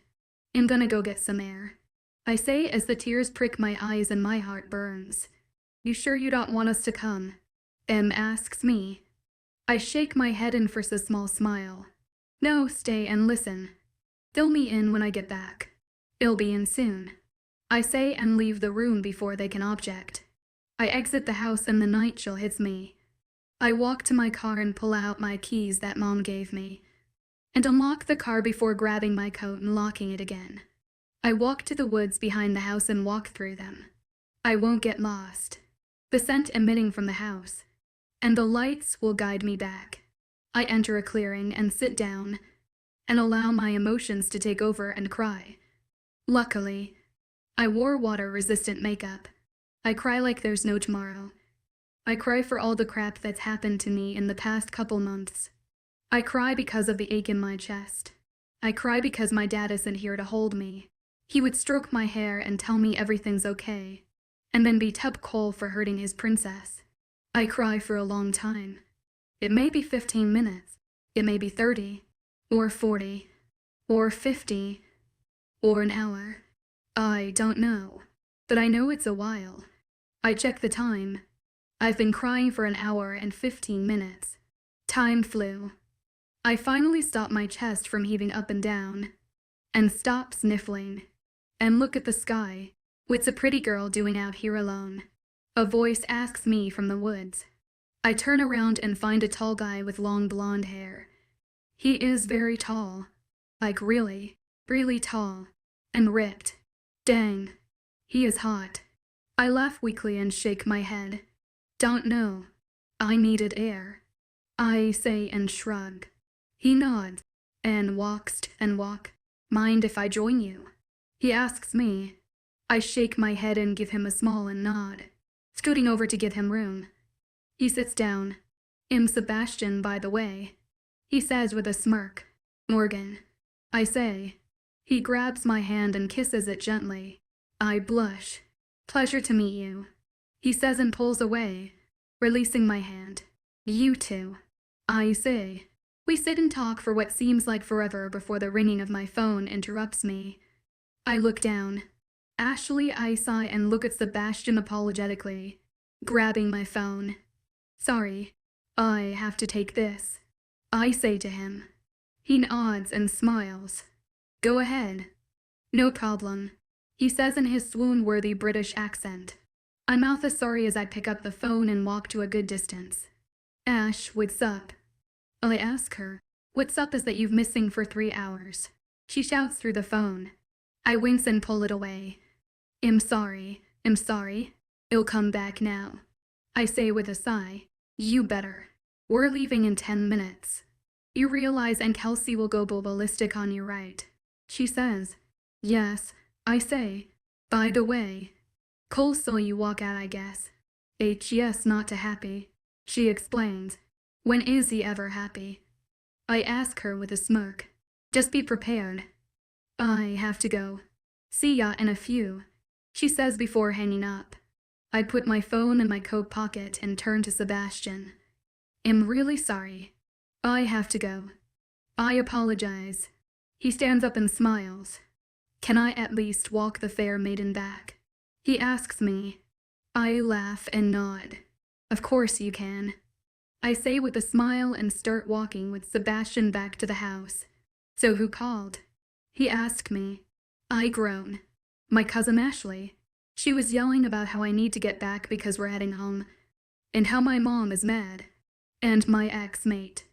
"I'm gonna go get some air," I say as the tears prick my eyes and my heart burns. "You sure you don't want us to come?" Em asks me. I shake my head and force a small smile. "No, stay and listen. Fill me in when I get back. I'll be in soon," I say and leave the room before they can object. I exit the house and the night chill hits me. I walk to my car and pull out my keys that Mom gave me, and unlock the car before grabbing my coat and locking it again. I walk to the woods behind the house and walk through them. I won't get lost. The scent emitting from the house, and the lights will guide me back. I enter a clearing and sit down, and allow my emotions to take over and cry. Luckily, I wore water-resistant makeup. I cry like there's no tomorrow. I cry for all the crap that's happened to me in the past couple months. I cry because of the ache in my chest. I cry because my dad isn't here to hold me. He would stroke my hair and tell me everything's okay, and then beat up Cole for hurting his princess. I cry for a long time. It may be 15 minutes. It may be 30, or 40, or 50, or an hour. I don't know, but I know it's a while. I check the time. I've been crying for an hour and 15 minutes. Time flew. I finally stopped my chest from heaving up and down, and stop sniffling, and look at the sky. What's a pretty girl doing out here alone? A voice asks me from the woods. I turn around and find a tall guy with long blonde hair. He is very tall, like really, really tall, and ripped. Dang, he is hot. I laugh weakly and shake my head. Don't know. I needed air, I say and shrug. He nods, and walks and walk. Mind if I join you? He asks me. I shake my head and give him a small nod, scooting over to give him room. He sits down. 𝐿 by the way, he says with a smirk. Morgan, I say. He grabs my hand and kisses it gently. I blush. Pleasure to meet you, he says and pulls away, releasing my hand. You too, I say. We sit and talk for what seems like forever before the ringing of my phone interrupts me. I look down. Ashley, I sigh and look at Sebastian apologetically, grabbing my phone. Sorry, I have to take this, I say to him. He nods and smiles. Go ahead. No problem, he says in his swoon-worthy British accent. I mouth a sorry as I pick up the phone and walk to a good distance. Ash, what's up? I ask her. What's up is that you've missing for 3 hours. She shouts through the phone. I wince and pull it away. I'm sorry. It'll come back now, I say with a sigh. You better. We're leaving in 10 minutes. You realize 𝐾𝐜𝐤 will go ballistic on you, right? She says. Yes, I say. By the way, Cole saw you walk out, I guess. Yes, not too happy, she explains. When is he ever happy? I ask her with a smirk. Just be prepared. I have to go. See ya in a few, she says before hanging up. I put my phone in my coat pocket and turn to Sebastian. I'm really sorry. I have to go. I apologize. He stands up and smiles. Can I at least walk the fair maiden back? He asks me. I laugh and nod. Of course you can, I say with a smile and start walking with Sebastian back to the house. So who called? He asked me. I groan. My cousin Ashley. She was yelling about how I need to get back because we're heading home, and how my mom is mad. And my ex-mate.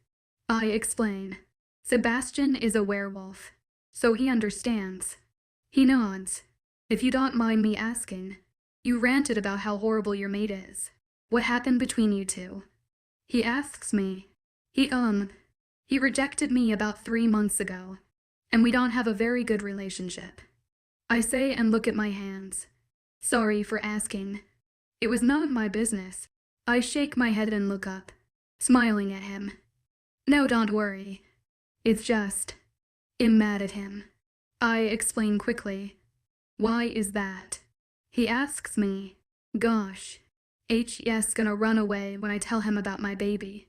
I explain. Sebastian is a werewolf, so he understands. He nods. If you don't mind me asking, you ranted about how horrible your mate is. What happened between you two? He asks me. He rejected me about 3 months ago, and we don't have a very good relationship, I say and look at my hands. Sorry for asking. It was none of my business. I shake my head and look up, smiling at him. No, don't worry. It's just, I'm mad at him, I explain quickly. Why is that? He asks me. Gosh, 𝐻's gonna run away when I tell him about my baby.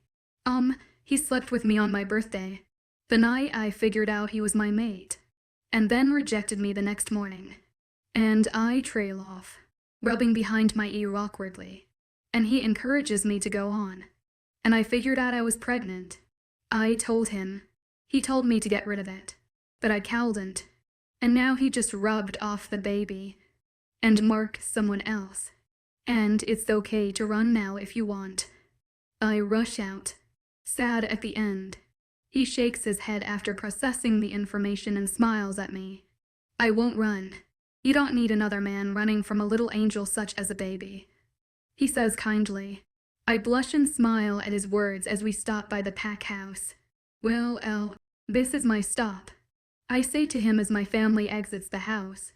He slept with me on my birthday, the night I figured out he was my mate, and then rejected me the next morning. And I trail off, rubbing behind my ear awkwardly, and he encourages me to go on. And I figured out I was pregnant. I told him. He told me to get rid of it, but I couldn't. And now he just rubbed off the baby and marked someone else. And it's okay to run now if you want. I rush out, sad at the end. He shakes his head after processing the information and smiles at me. I won't run. You don't need another man running from a little angel such as a baby, he says kindly. I blush and smile at his words as we stop by the pack house. Well, this is my stop, I say to him as my family exits the house,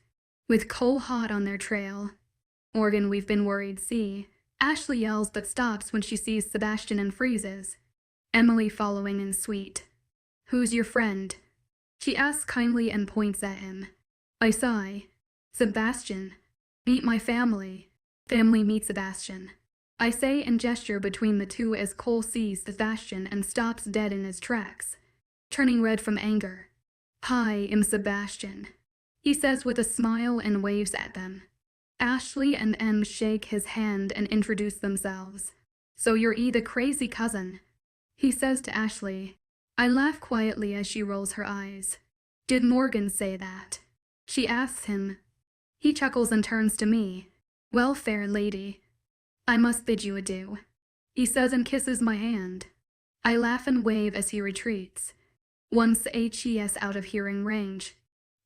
with Cole hot on their trail. Morgan, we've been worried, see. Ashley yells but stops when she sees Sebastian and freezes. Emily following in sweet. Who's your friend? She asks kindly and points at him. I sigh. Sebastian. Meet my family. Family meet Sebastian, I say and gesture between the two as Cole sees Sebastian and stops dead in his tracks, turning red from anger. Hi, I'm Sebastian, he says with a smile and waves at them. Ashley and shake his hand and introduce themselves. So you're the crazy cousin. he says to Ashley. I laugh quietly as she rolls her eyes. Did Morgan say that? She asks him. He chuckles and turns to me. Well, fair lady, I must bid you adieu, he says and kisses my hand. I laugh and wave as he retreats. Once 𝐻ES out of hearing range,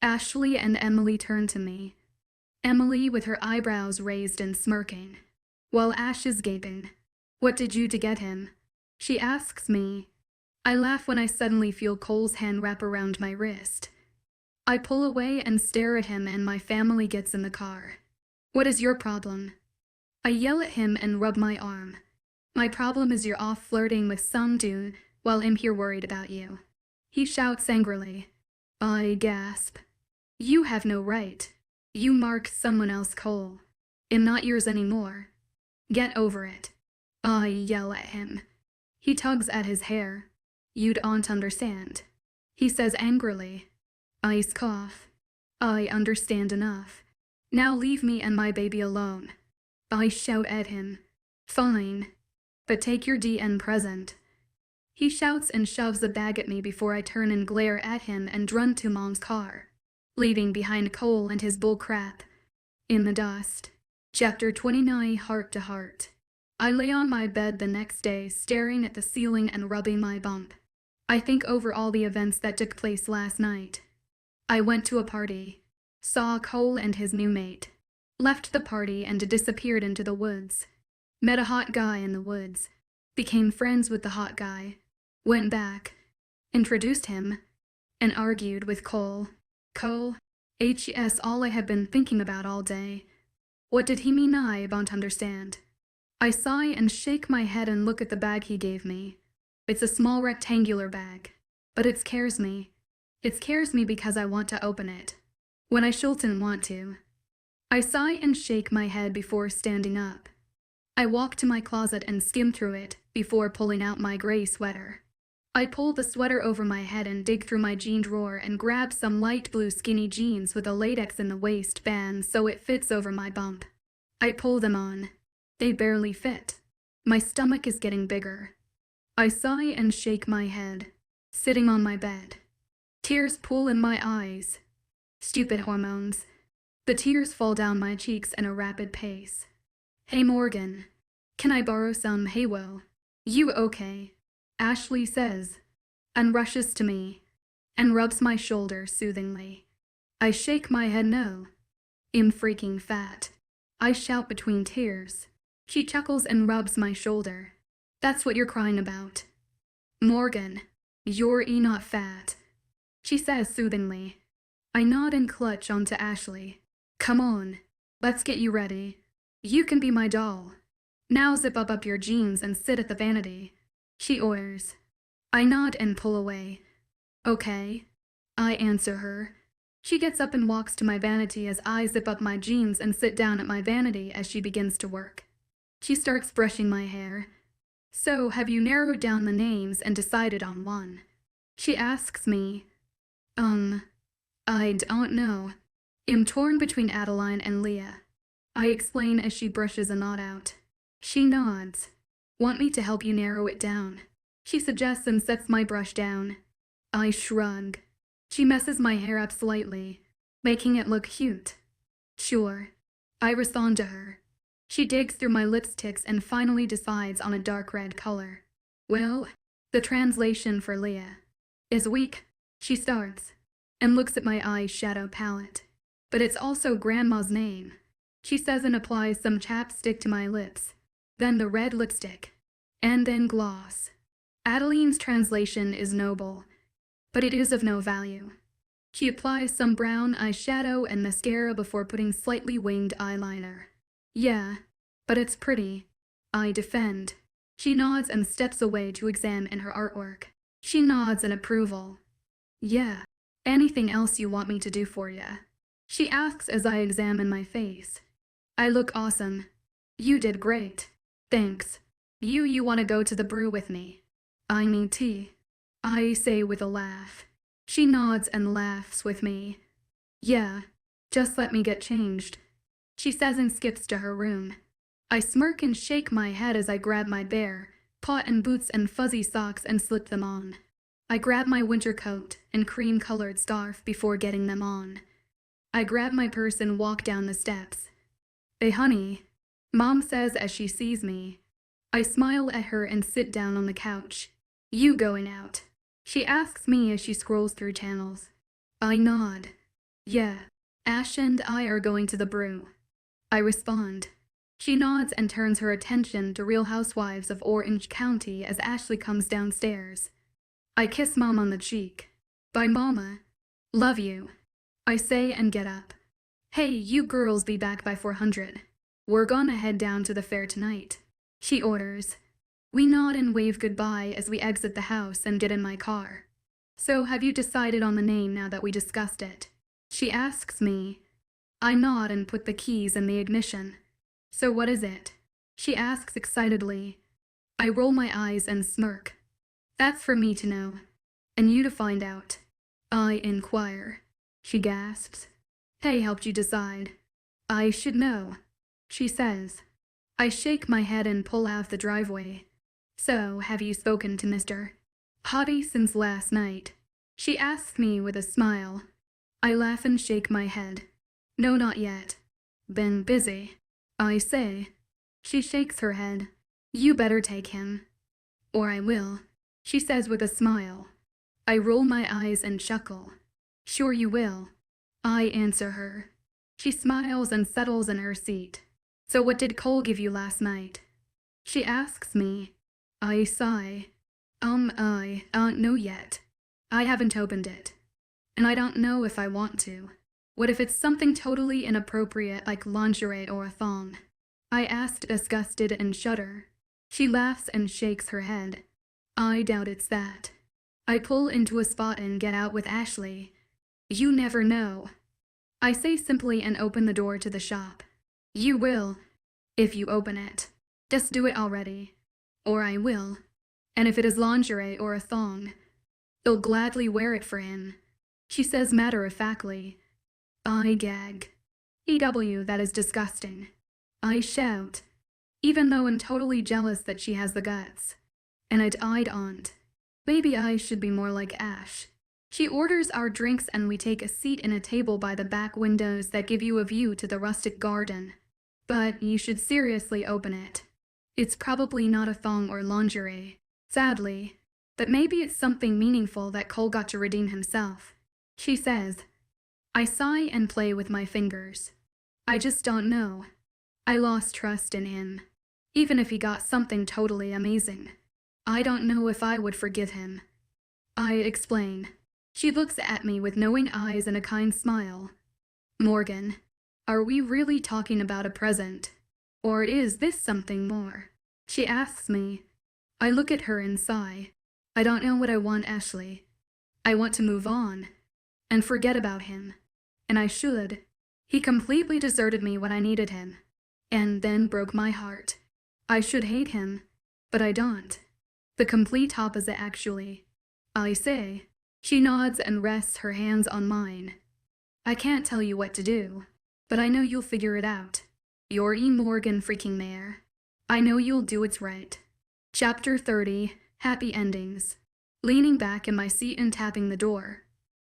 Ashley and Emily turn to me. Emily with her eyebrows raised and smirking, while Ash is gaping. What did you do to get him? She asks me. I laugh when I suddenly feel Cole's hand wrap around my wrist. I pull away and stare at him, and my family gets in the car. What is your problem? I yell at him and rub my arm. My problem is you're off flirting with some dude while I'm here worried about you. He shouts angrily. I gasp. You have no right. You marked someone else, Cole. I'm not yours anymore. Get over it. I yell at him. He tugs at his hair. You don't understand, he says angrily. I cough. I understand enough. Now leave me and my baby alone. I shout at him. Fine, but take your DN present. He shouts and shoves a bag at me before I turn and glare at him and run to Mom's car, leaving behind Cole and his bull crap. In the dust. Chapter 29, Heart to Heart. I lay on my bed the next day, staring at the ceiling and rubbing my bump. I think over all the events that took place last night. I went to a party, saw Cole and his new mate, left the party and disappeared into the woods, met a hot guy in the woods, became friends with the hot guy, went back, introduced him, and argued with Cole. Cole, 𝐻ES, all I have been thinking about all day. What did he mean? I don't understand. I sigh and shake my head and look at the bag he gave me. It's a small rectangular bag, but it scares me. It scares me because I want to open it, when I shouldn't want to. I sigh and shake my head before standing up. I walk to my closet and skim through it before pulling out my gray sweater. I pull the sweater over my head and dig through my jean drawer and grab some light blue skinny jeans with a latex in the waistband so it fits over my bump. I pull them on. They barely fit. My stomach is getting bigger. I sigh and shake my head, sitting on my bed. Tears pool in my eyes. Stupid hormones. The tears fall down my cheeks in a rapid pace. Hey Morgan, can I borrow some 𝐏𝐤? You okay? Ashley says, and rushes to me, and rubs my shoulder soothingly. I shake my head no. I'm freaking fat. I shout between tears. She chuckles and rubs my shoulder. That's what you're crying about. Morgan, you're not fat, she says soothingly. I nod and clutch onto Ashley. Come on, let's get you ready. You can be my doll. Now zip up your jeans and sit at the vanity, she orders. I nod and pull away. Okay, I answer her. She gets up and walks to my vanity as I zip up my jeans and sit down at my vanity as she begins to work. She starts brushing my hair. So, have you narrowed down the names and decided on one? She asks me. I don't know. I'm torn between Adeline and Leah. I explain as she brushes a knot out. She nods. Want me to help you narrow it down? She suggests and sets my brush down. I shrug. She messes my hair up slightly, making it look cute. Sure. I respond to her. She digs through my lipsticks and finally decides on a dark red color. Well, the translation for Leah is weak, she starts, and looks at my eyeshadow palette. But it's also Grandma's name, she says and applies some chapstick to my lips, then the red lipstick, and then gloss. Adeline's translation is noble, but it is of no value. She applies some brown eyeshadow and mascara before putting slightly winged eyeliner. Yeah, but it's pretty, I defend. She nods and steps away to examine her artwork. She nods in approval. Yeah, anything else you want me to do for ya? She asks as I examine my face. I look awesome. You did great. Thanks. You want to go to the brew with me? I mean tea, I say with a laugh. She nods and laughs with me. Yeah, just let me get changed, she says and skips to her room. I smirk and shake my head as I grab my bear, cotton boots and fuzzy socks and slipped them on. I grabbed my winter coat and cream-colored scarf before getting them on. I grabbed my purse and walked down the steps. "Hey, honey," Mom says as she sees me. I smile at her and sit down on the couch. "You going out?" she asks me as she scrolls through channels. I nod. "Yeah, Ash and I are going to the brew." I respond. She nods and turns her attention to Real Housewives of Orange County as Ashley comes downstairs. I kiss Mom on the cheek. "Bye, Mama. Love you," I say and get up. "Hey, you girls be back by 400. We're gonna head down to the fair tonight," she orders. We nod and wave goodbye as we exit the house and get in my car. "So have you decided on the name now that we discussed it?" she asks me. I nod and put the keys in the ignition. "So what is it?" she asks excitedly. I roll my eyes and smirk. "That's for me to know, and you to find out," I inquire. She gasps. "Hey, helped you decide." "I should know," she says. I shake my head and pull out the driveway. "So, have you spoken to Mr. Hottie since last night?" she asks me with a smile. I laugh and shake my head. "No, not yet. Been busy," I say. She shakes her head. "You better take him." "Or I will," she says with a smile. I roll my eyes and chuckle. "Sure you will," I answer her. She smiles and settles in her seat. "So what did Cole give you last night?" she asks me. I sigh. I don't know yet. I haven't opened it. And I don't know if I want to. What if it's something totally inappropriate like lingerie or a thong? I asked, disgusted and shudder. She laughs and shakes her head. I doubt it's that. I pull into a spot and get out with Ashley. "You never know," I say simply and open the door to the shop. "You will, if you open it. Just do it already. Or I will. And if it is lingerie or a thong, you'll gladly wear it for him," she says matter-of-factly. I gag. "EW, that is disgusting," I shout, even though I'm totally jealous that she has the guts. And I'd aunt. Maybe I should be more like Ash. She orders our drinks and we take a seat in a table by the back windows that give you a view to the rustic garden. But you should seriously open it. It's probably not a thong or lingerie, sadly, but maybe it's something meaningful that Cole got to redeem himself, she says. I sigh and play with my fingers. I just don't know. I lost trust in him, even if he got something totally amazing. I don't know if I would forgive him. I explain. She looks at me with knowing eyes and a kind smile. "Morgan, are we really talking about a present? Or is this something more?" she asks me. I look at her and sigh. I don't know what I want, Ashley. I want to move on and forget about him. And I should. He completely deserted me when I needed him, and then broke my heart. I should hate him, but I don't. The complete opposite, actually. I say. She nods and rests her hands on mine. "I can't tell you what to do, but I know you'll figure it out. You're Morgan freaking Mayor. I know you'll do what's right." Chapter 30, Happy Endings. Leaning back in my seat and tapping the door.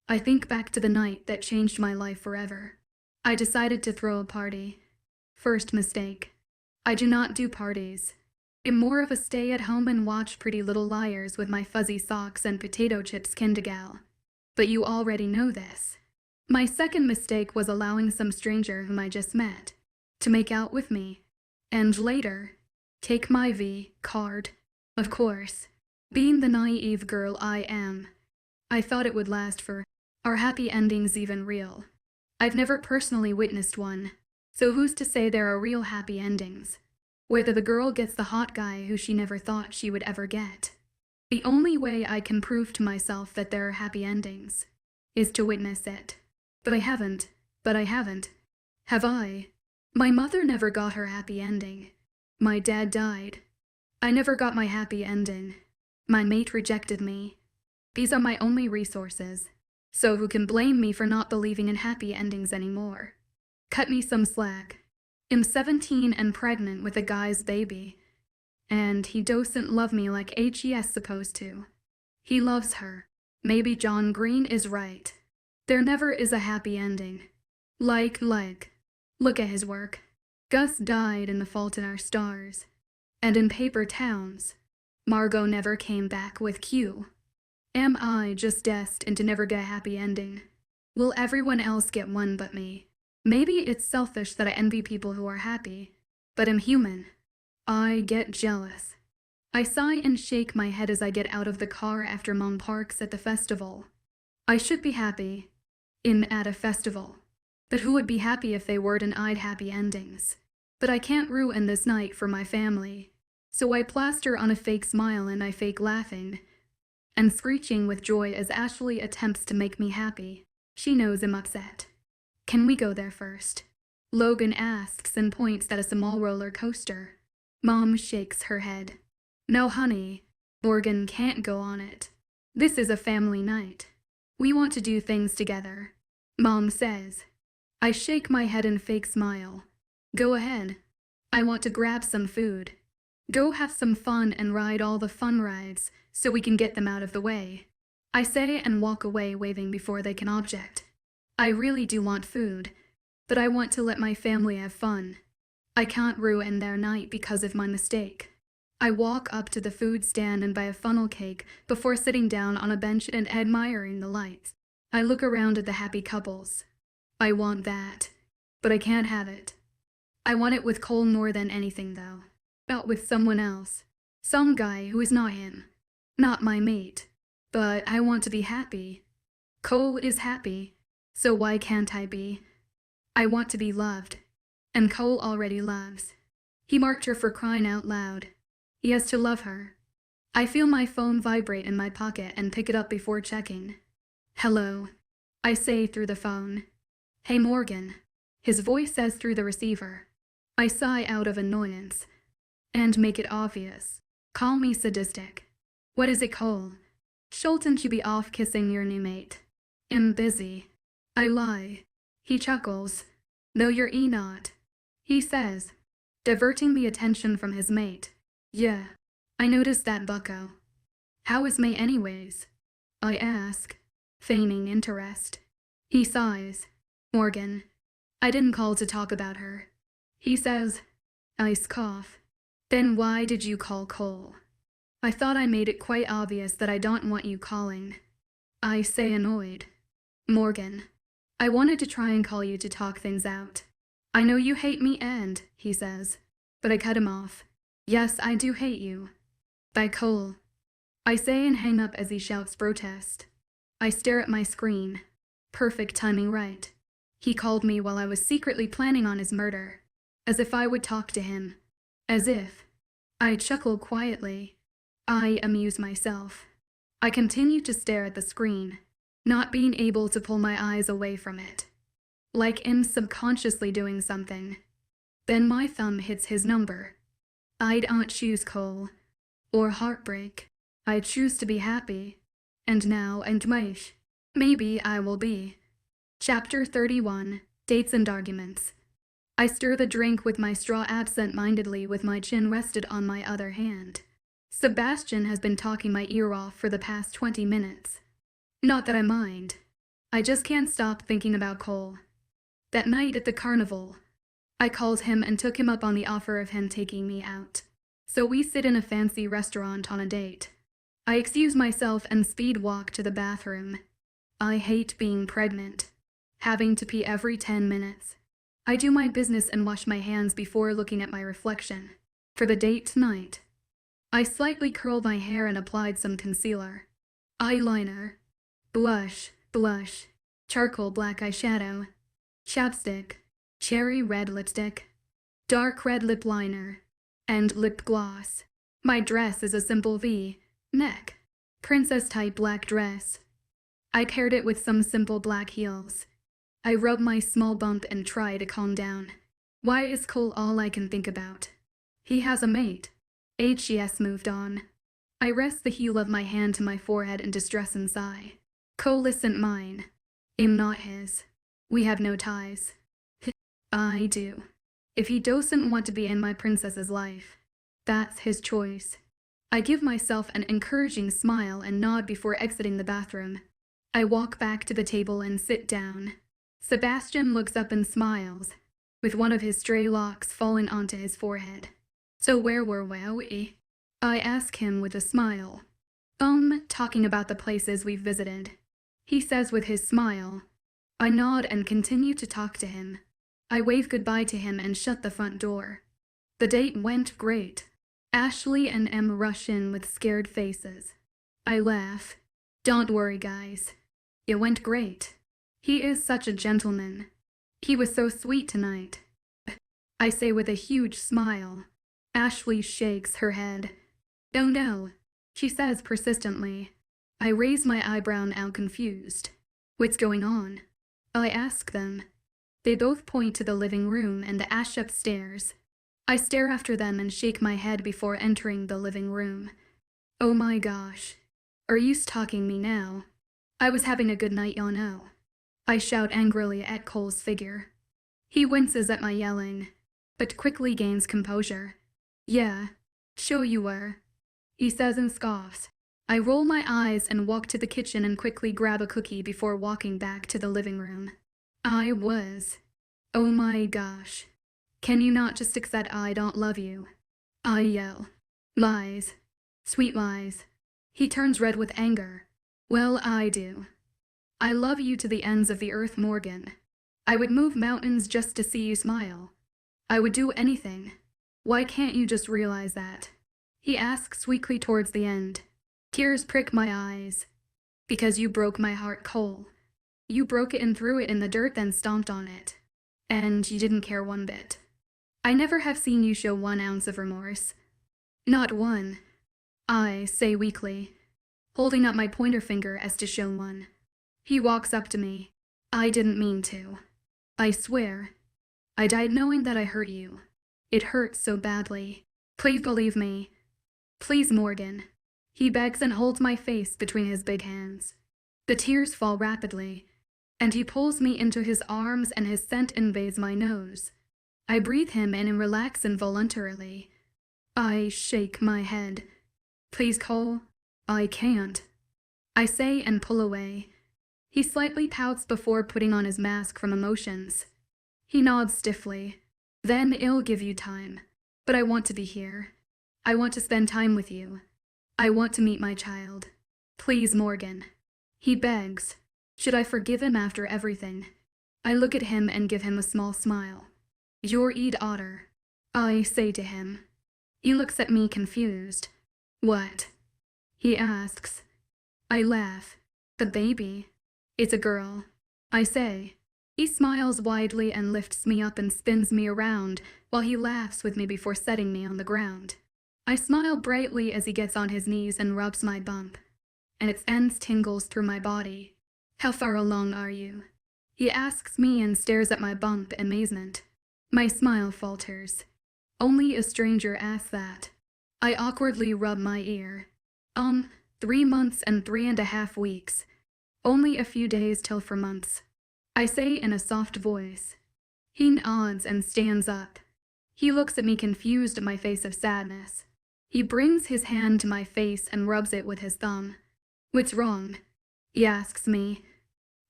I think back to the night that changed my life forever. I decided to throw a party. First mistake. I do not do parties. I'm more of a stay at home and watch Pretty Little Liars with my fuzzy socks and potato chips �K𝐼𝐸. But you already know this. My second mistake was allowing some stranger whom I just met to make out with me, and later, take my V card. Of course, being the naive girl I am, I thought it would last for our happy endings even real. I've never personally witnessed one, so who's to say there are real happy endings? Whether the girl gets the hot guy who she never thought she would ever get. The only way I can prove to myself that there are happy endings is to witness it. But I haven't. Have I? My mother never got her happy ending. My dad died. I never got my happy ending. My mate rejected me. These are my only resources. So who can blame me for not believing in happy endings anymore? Cut me some slack. I'm 17 and pregnant with a guy's baby. And he doesn't love me like 𝐻𝐸's supposed to. He loves her. Maybe John Green is right. There never is a happy ending. Like, look at his work. Gus died in The Fault in Our Stars. And in Paper Towns, Margot never came back with Q. Am I just destined to never get a happy ending? Will everyone else get one but me? Maybe it's selfish that I envy people who are happy, but I'm human. I get jealous. I sigh and shake my head as I get out of the car after Mom parks at the festival. I should be happy at a festival. But who would be happy if they weren't and I'd happy endings? But I can't ruin this night for my family. So I plaster on a fake smile and I fake laughing and screeching with joy as Ashley attempts to make me happy. She knows I'm upset. Can we go there first? Logan asks and points at a small roller coaster. Mom shakes her head. No, honey. Morgan can't go on it. This is a family night. We want to do things together, Mom says. I shake my head and fake smile. Go ahead. I want to grab some food. Go have some fun and ride all the fun rides so we can get them out of the way. I say and walk away waving before they can object. I really do want food, but I want to let my family have fun. I can't ruin their night because of my mistake. I walk up to the food stand and buy a funnel cake before sitting down on a bench and admiring the lights. I look around at the happy couples. I want that, but I can't have it. I want it with Cole more than anything though. Not with someone else. Some guy who is not him. Not my mate. But I want to be happy. Cole is happy, so why can't I be? I want to be loved. And Cole already loves. He marked her for crying out loud. He has to love her. I feel my phone vibrate in my pocket and pick it up before checking. Hello, I say through the phone. Hey Morgan, his voice says through the receiver. I sigh out of annoyance and make it obvious. Call me sadistic. What is it, Cole? Shouldn't you be off kissing your new mate? I'm busy. I lie. He chuckles. No, you're not. He says, diverting the attention from his mate. Yeah, I noticed that, bucko. How is May anyways? I ask, feigning interest. He sighs. Morgan, I didn't call to talk about her. He says, ice cough. Then why did you call Cole? I thought I made it quite obvious that I don't want you calling. I say annoyed. Morgan, I wanted to try and call you to talk things out. I know you hate me and, he says, but I cut him off. Yes, I do hate you. By Cole. I say and hang up as he shouts protest. I stare at my screen. Perfect timing, right? He called me while I was secretly planning on his murder. As if I would talk to him. As if. I chuckle quietly. I amuse myself. I continue to stare at the screen, not being able to pull my eyes away from it. Like I'm subconsciously doing something. Then my thumb hits his number. I don't choose Cole. Or heartbreak. I choose to be happy. And now and maybe I will be. Chapter 31, Dates and Arguments. I stir the drink with my straw absent-mindedly with my chin rested on my other hand. Sebastian has been talking my ear off for the past 20 minutes. Not that I mind. I just can't stop thinking about Cole. That night at the carnival, I called him and took him up on the offer of him taking me out. So we sit in a fancy restaurant on a date. I excuse myself and speed walk to the bathroom. I hate being pregnant. Having to pee every 10 minutes. I do my business and wash my hands before looking at my reflection. For the date tonight, I slightly curled my hair and applied some concealer, eyeliner, blush, charcoal black eyeshadow, chapstick, cherry red lipstick, dark red lip liner, and lip gloss. My dress is a simple V-neck, princess-type black dress. I paired it with some simple black heels. I rub my small bump and try to calm down. Why is Cole all I can think about? He has a mate. 𝐻𝐸's moved on. I rest the heel of my hand to my forehead in distress and sigh. Cole isn't mine. I'm not his. We have no ties. I do. If he doesn't want to be in my princess's life, That's his choice. I give myself an encouraging smile and nod before exiting the bathroom. I walk back to the table and sit down. Sebastian looks up and smiles, with one of his stray locks falling onto his forehead. So where were we? I ask him with a smile. Talking about the places we've visited, he says with his smile. I nod and continue to talk to him. I wave goodbye to him and shut the front door. The date went great. Ashley and Em rush in with scared faces. I laugh. Don't worry, guys. It went great. He is such a gentleman. He was so sweet tonight. I say with a huge smile. Ashley shakes her head. Oh no, she says persistently. I raise my eyebrow now, confused. What's going on? I ask them. They both point to the living room and the ash upstairs. I stare after them and shake my head before entering the living room. Oh my gosh. Are you stalking me now? I was having a good night, y'know. I shout angrily at Cole's figure. He winces at my yelling, but quickly gains composure. Yeah, sure you were, he says and scoffs. I roll my eyes and walk to the kitchen and quickly grab a cookie before walking back to the living room. I was. Oh my gosh. Can you not just accept I don't love you? I yell. Lies. Sweet lies. He turns red with anger. Well, I do. I love you to the ends of the earth, Morgan. I would move mountains just to see you smile. I would do anything. Why can't you just realize that? He asks weakly towards the end. Tears prick my eyes. Because you broke my heart, Cole. You broke it and threw it in the dirt, then stomped on it. And you didn't care one bit. I never have seen you show 1 ounce of remorse. Not one. I say weakly, holding up my pointer finger as to show one. He walks up to me. I didn't mean to. I swear. I died knowing that I hurt you. It hurts so badly. Please believe me. Please, Morgan. He begs and holds my face between his big hands. The tears fall rapidly, and he pulls me into his arms and his scent invades my nose. I breathe him in and relax involuntarily. I shake my head. Please, Cole. I can't. I say and pull away. He slightly pouts before putting on his mask from emotions. He nods stiffly. Then it'll give you time. But I want to be here. I want to spend time with you. I want to meet my child. Please, Morgan. He begs. Should I forgive him after everything? I look at him and give him a small smile. You're 𝐸𝐴𝐷. I say to him. He looks at me confused. What? He asks. I laugh. The baby. It's a girl. I say. He smiles widely and lifts me up and spins me around while he laughs with me before setting me on the ground. I smile brightly as he gets on his knees and rubs my bump, and its ends tingles through my body. How far along are you? He asks me and stares at my bump in amazement. My smile falters. Only a stranger asks that. I awkwardly rub my ear. 3 months and 3.5 weeks. Only a few days till 4 months. I say in a soft voice. He nods and stands up. He looks at me confused at my face of sadness. He brings his hand to my face and rubs it with his thumb. What's wrong? He asks me.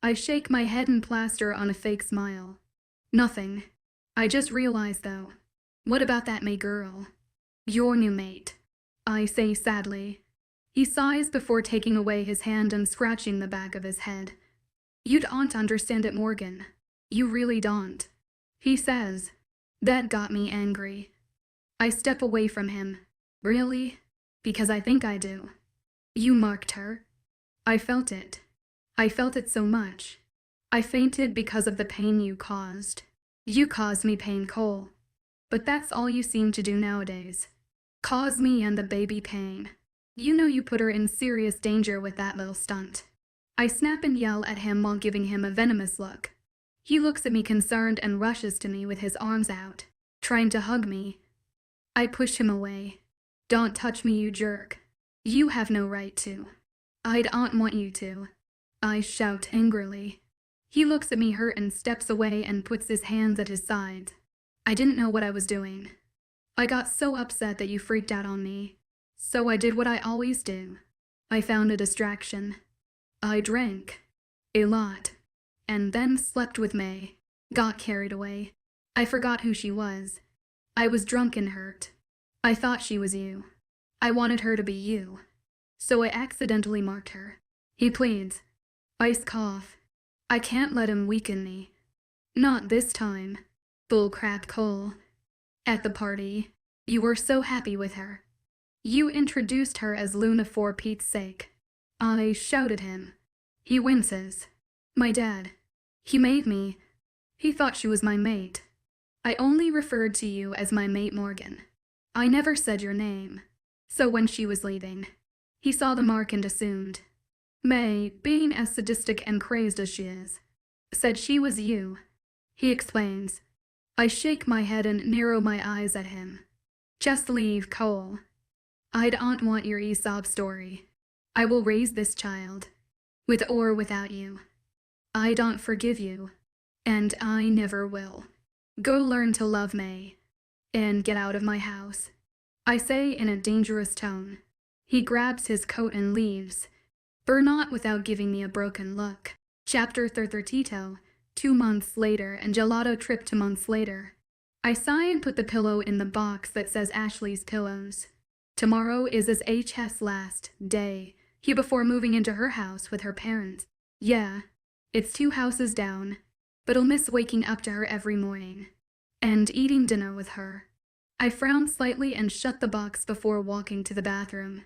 I shake my head and plaster on a fake smile. Nothing. I just realized though. What about that May girl? Your new mate. I say sadly. He sighs before taking away his hand and scratching the back of his head. You don't understand it, Morgan. You really don't. He says. That got me angry. I step away from him. Really? Because I think I do. You marked her. I felt it. I felt it so much. I fainted because of the pain you caused. You caused me pain, Cole. But that's all you seem to do nowadays. Cause me and the baby pain. You know you put her in serious danger with that little stunt. I snap and yell at him while giving him a venomous look. He looks at me concerned and rushes to me with his arms out, trying to hug me. I push him away. Don't touch me, you jerk. You have no right to. I don't want you to. I shout angrily. He looks at me hurt and steps away and puts his hands at his sides. I didn't know what I was doing. I got so upset that you freaked out on me. So I did what I always do. I found a distraction. I drank. A lot. And then slept with May. Got carried away. I forgot who she was. I was drunk and hurt. I thought she was you. I wanted her to be you. So I accidentally marked her. He pleads. Ice cough. I can't let him weaken me. Not this time. Bullcrap Cole. At the party, you were so happy with her. You introduced her as Luna for Pete's sake. I shouted him. He winces. My dad. He made me. He thought she was my mate. I only referred to you as my mate Morgan. I never said your name. So when she was leaving, he saw the mark and assumed. May, being as sadistic and crazed as she is, said she was you. He explains. I shake my head and narrow my eyes at him. Just leave, Cole. I don't want your 𝐬𝐸 story. I will raise this child, with or without you. I don't forgive you, and I never will. Go learn to love May, and get out of my house. I say in a dangerous tone. He grabs his coat and leaves, but not without giving me a broken look. Chapter 33. 2 months later and gelato trip 2 months later. I sigh and put the pillow in the box that says Ashley's Pillows. Tomorrow is 𝐿's last day here before moving into her house with her parents. Yeah, it's 2 houses down, but I'll miss waking up to her every morning and eating dinner with her. I frown slightly and shut the box before walking to the bathroom.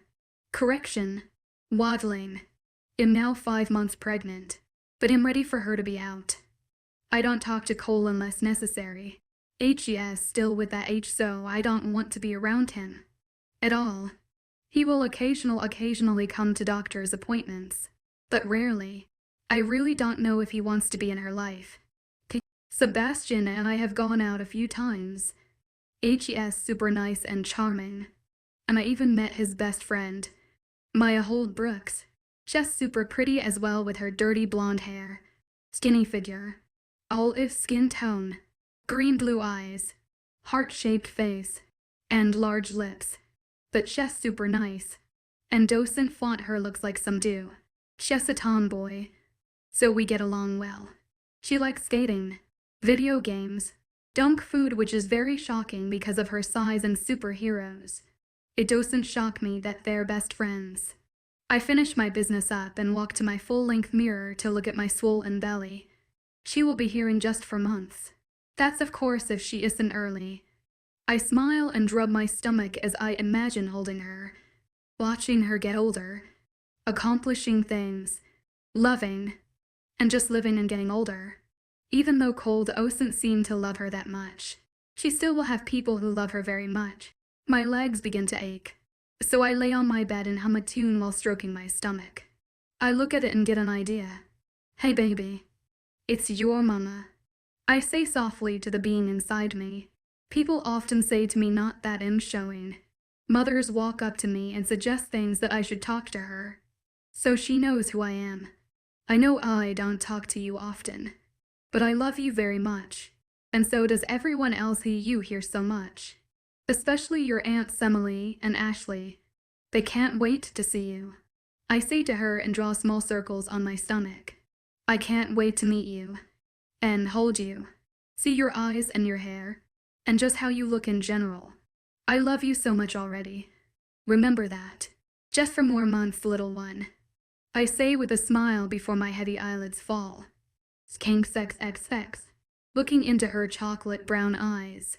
Correction. Waddling. I'm now 5 months pregnant, but I'm ready for her to be out. I don't talk to Cole unless necessary. 𝐻ES still with that H, so I don't want to be around him at all. He will occasionally come to doctor's appointments, but rarely. I really don't know if he wants to be in her life. Sebastian and I have gone out a few times. 𝐻ES super nice and charming. And I even met his best friend, Maya Hold Brooks. She's super pretty as well with her dirty blonde hair, skinny figure, olive skin tone, green-blue eyes, heart-shaped face, and large lips. But she's super nice, and doesn't flaunt her looks like some do. She's a tomboy, so we get along well. She likes skating, video games, junk food, which is very shocking because of her size, and superheroes. It doesn't shock me that they're best friends. I finish my business up and walk to my full-length mirror to look at my swollen belly. She will be here in just 4 months. That's of course if she isn't early. I smile and rub my stomach as I imagine holding her, watching her get older, accomplishing things, loving, and just living and getting older. Even though Cole doesn't seem to love her that much, she still will have people who love her very much. My legs begin to ache, so I lay on my bed and hum a tune while stroking my stomach. I look at it and get an idea. Hey baby, it's your mama. I say softly to the being inside me. People often say to me not that I'm showing. Mothers walk up to me and suggest things that I should talk to her, so she knows who I am. I know I don't talk to you often, but I love you very much, and so does everyone else who you hear so much. Especially your Aunts Emily and Ashley. They can't wait to see you. I say to her and draw small circles on my stomach. I can't wait to meet you and hold you, see your eyes and your hair, and just how you look in general. I love you so much already. Remember that. Just for more months, little one. I say with a smile before my heavy eyelids fall. �K𝐥𝐵𝐵, looking into her chocolate brown eyes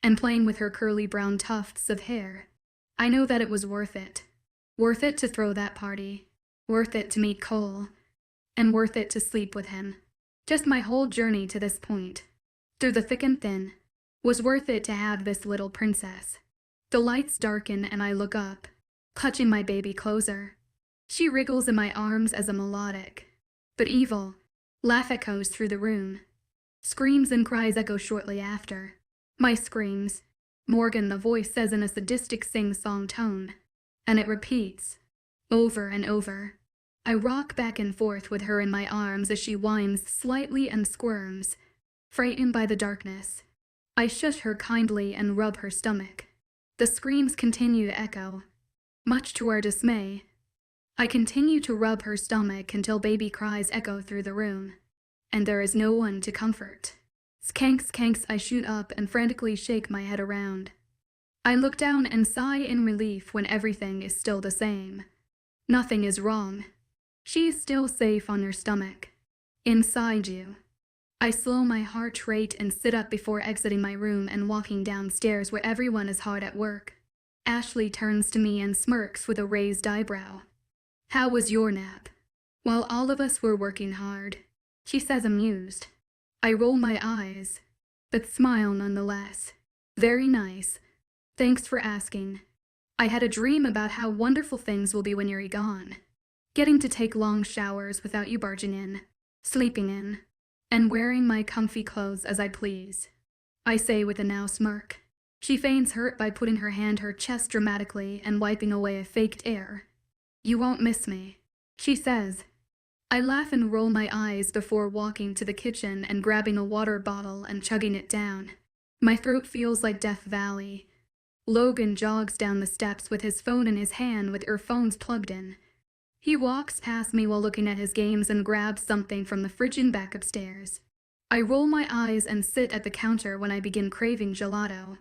and playing with her curly brown tufts of hair. I know that it was worth it. Worth it to throw that party. Worth it to meet Cole. And worth it to sleep with him. Just my whole journey to this point, through the thick and thin, was worth it to have this little princess. The lights darken and I look up, clutching my baby closer. She wriggles in my arms as a melodic, but evil, laugh echoes through the room. Screams and cries echo shortly after. My screams, Morgan the voice says in a sadistic sing-song tone, and it repeats, over and over. I rock back and forth with her in my arms as she whines slightly and squirms, frightened by the darkness. I shush her kindly and rub her stomach. The screams continue to echo. Much to our dismay, I continue to rub her stomach until baby cries echo through the room, and there is no one to comfort. �K𝐜 I shoot up and frantically shake my head around. I look down and sigh in relief when everything is still the same. Nothing is wrong. She is still safe on her stomach. Inside you. I slow my heart rate and sit up before exiting my room and walking downstairs where everyone is hard at work. Ashley turns to me and smirks with a raised eyebrow. How was your nap? While all of us were working hard, she says amused. I roll my eyes, but smile nonetheless. Very nice. Thanks for asking. I had a dream about how wonderful things will be when you're gone. Getting to take long showers without you barging in, sleeping in, and wearing my comfy clothes as I please. I say with a now smirk. She feigns hurt by putting her hand her chest dramatically and wiping away a faked air. You won't miss me, she says. I laugh and roll my eyes before walking to the kitchen and grabbing a water bottle and chugging it down. My throat feels like Death Valley. Logan jogs down the steps with his phone in his hand with earphones plugged in. He walks past me while looking at his games and grabs something from the fridge and back upstairs. I roll my eyes and sit at the counter when I begin craving gelato.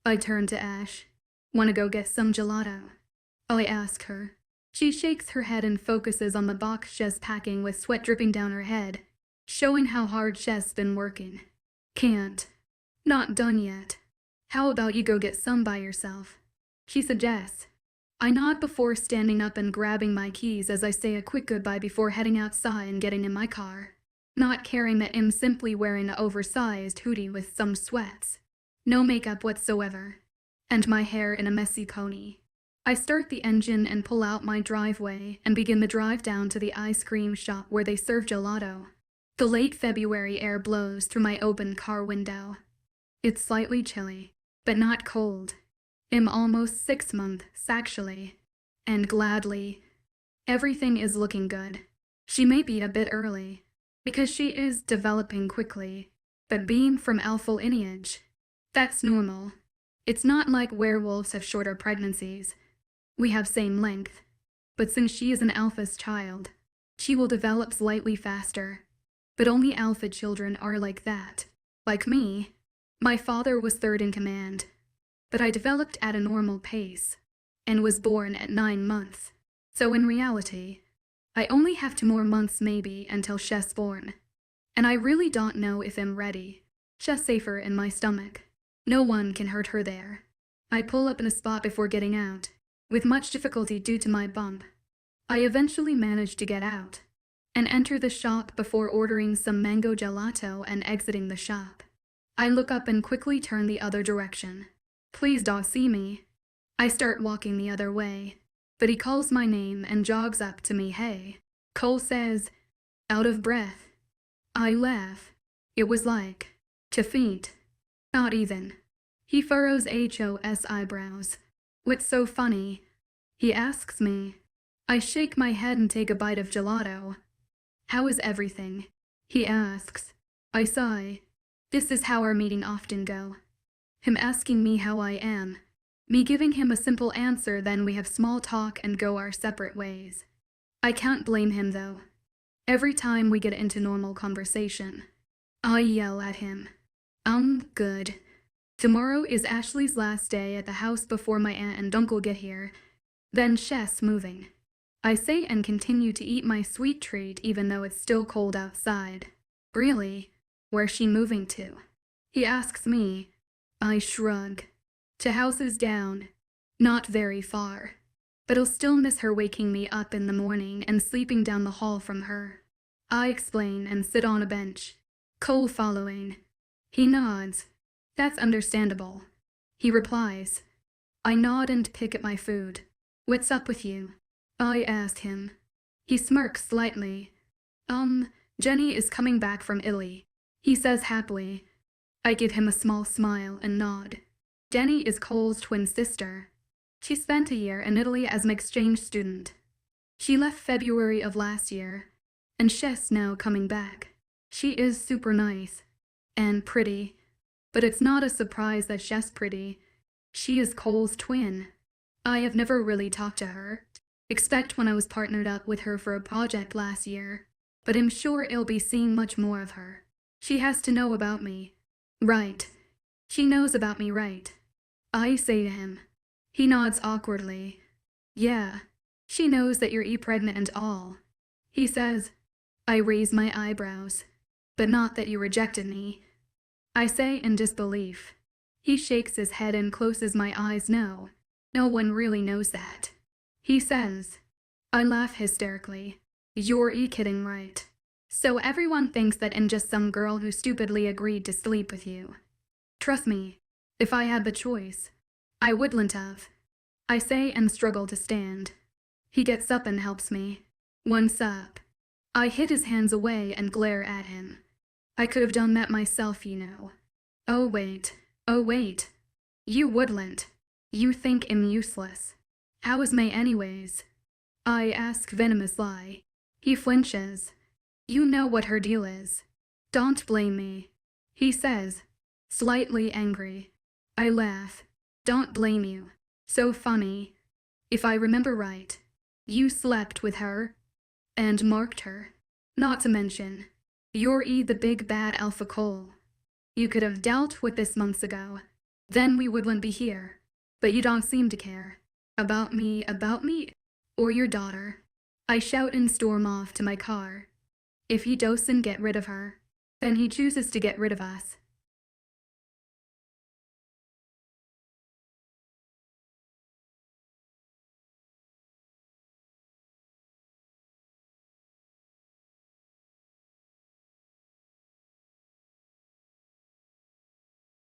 I turn to Ash. Wanna go get some gelato? I ask her. She shakes her head and focuses on the box she's packing with sweat dripping down her head, showing how hard she's been working. Can't. Not done yet. How about you go get some by yourself? She suggests. I nod before standing up and grabbing my keys as I say a quick goodbye before heading outside and getting in my car. Not caring that I'm simply wearing an oversized hoodie with some sweats. No makeup whatsoever. And my hair in a messy pony. I start the engine and pull out my driveway and begin the drive down to the ice cream shop where they serve gelato. The late February air blows through my open car window. It's slightly chilly, but not cold. I'm almost 6 months, actually. And gladly. Everything is looking good. She may be a bit early, because she is developing quickly, but being from alpha lineage, that's normal. It's not like werewolves have shorter pregnancies. We have same length, but since she is an alpha's child, she will develop slightly faster. But only alpha children are like that. Like me, my father was third in command. But I developed at a normal pace, and was born at 9 months. So in reality, I only have 2 more months maybe until she's born. And I really don't know if I'm ready. She's safer in my stomach. No one can hurt her there. I pull up in a spot before getting out, with much difficulty due to my bump. I eventually manage to get out, and enter the shop before ordering some mango gelato and exiting the shop. I look up and quickly turn the other direction. Please don't see me. I start walking the other way, but he calls my name and jogs up to me. Hey. Cole says, out of breath. I laugh. It was like, to feet. Not even. He furrows HOS eyebrows. What's so funny? He asks me. I shake my head and take a bite of gelato. How is everything? He asks. I sigh. This is how our meeting often go. Him asking me how I am, me giving him a simple answer, then we have small talk and go our separate ways. I can't blame him though. Every time we get into normal conversation, I yell at him. Good. Tomorrow is Ashley's last day at the house before my aunt and uncle get here, then she's moving. I say and continue to eat my sweet treat even though it's still cold outside. Really? Where's she moving to? He asks me. I shrug. To houses down. Not very far. But I'll still miss her waking me up in the morning and sleeping down the hall from her. I explain and sit on a bench. Cole following. He nods. That's understandable. He replies. I nod and pick at my food. What's up with you? I asked him. He smirks slightly. Jenny is coming back from Italy. He says happily. I give him a small smile and nod. Jenny is Cole's twin sister. She spent a year in Italy as an exchange student. She left February of last year, and she's now coming back. She is super nice and pretty, but it's not a surprise that she's pretty. She is Cole's twin. I have never really talked to her, except when I was partnered up with her for a project last year, but I'm sure I'll be seeing much more of her. She has to know about me. Right. She knows about me, right? I say to him. He nods awkwardly. Yeah. She knows that you're pregnant and all. He says. I raise my eyebrows. But not that you rejected me. I say in disbelief. He shakes his head and closes my eyes. No. No one really knows that. He says. I laugh hysterically. You're kidding, right? So everyone thinks that I'm just some girl who stupidly agreed to sleep with you. Trust me, if I had the choice, I wouldn't have. I say and struggle to stand. He gets up and helps me. Once up. I hit his hands away and glare at him. I could have done that myself, you know. Oh wait. You wouldn't. You think I'm useless. How is May anyways? I ask venomous lie. He flinches. You know what her deal is. Don't blame me. He says, slightly angry. I laugh. Don't blame you. So funny. If I remember right, you slept with her and marked her. Not to mention, you're the big bad alpha Cole. You could have dealt with this months ago. Then we wouldn't be here. But you don't seem to care. About me, or your daughter. I shout and storm off to my car. If he doesn't get rid of her, then he chooses to get rid of us.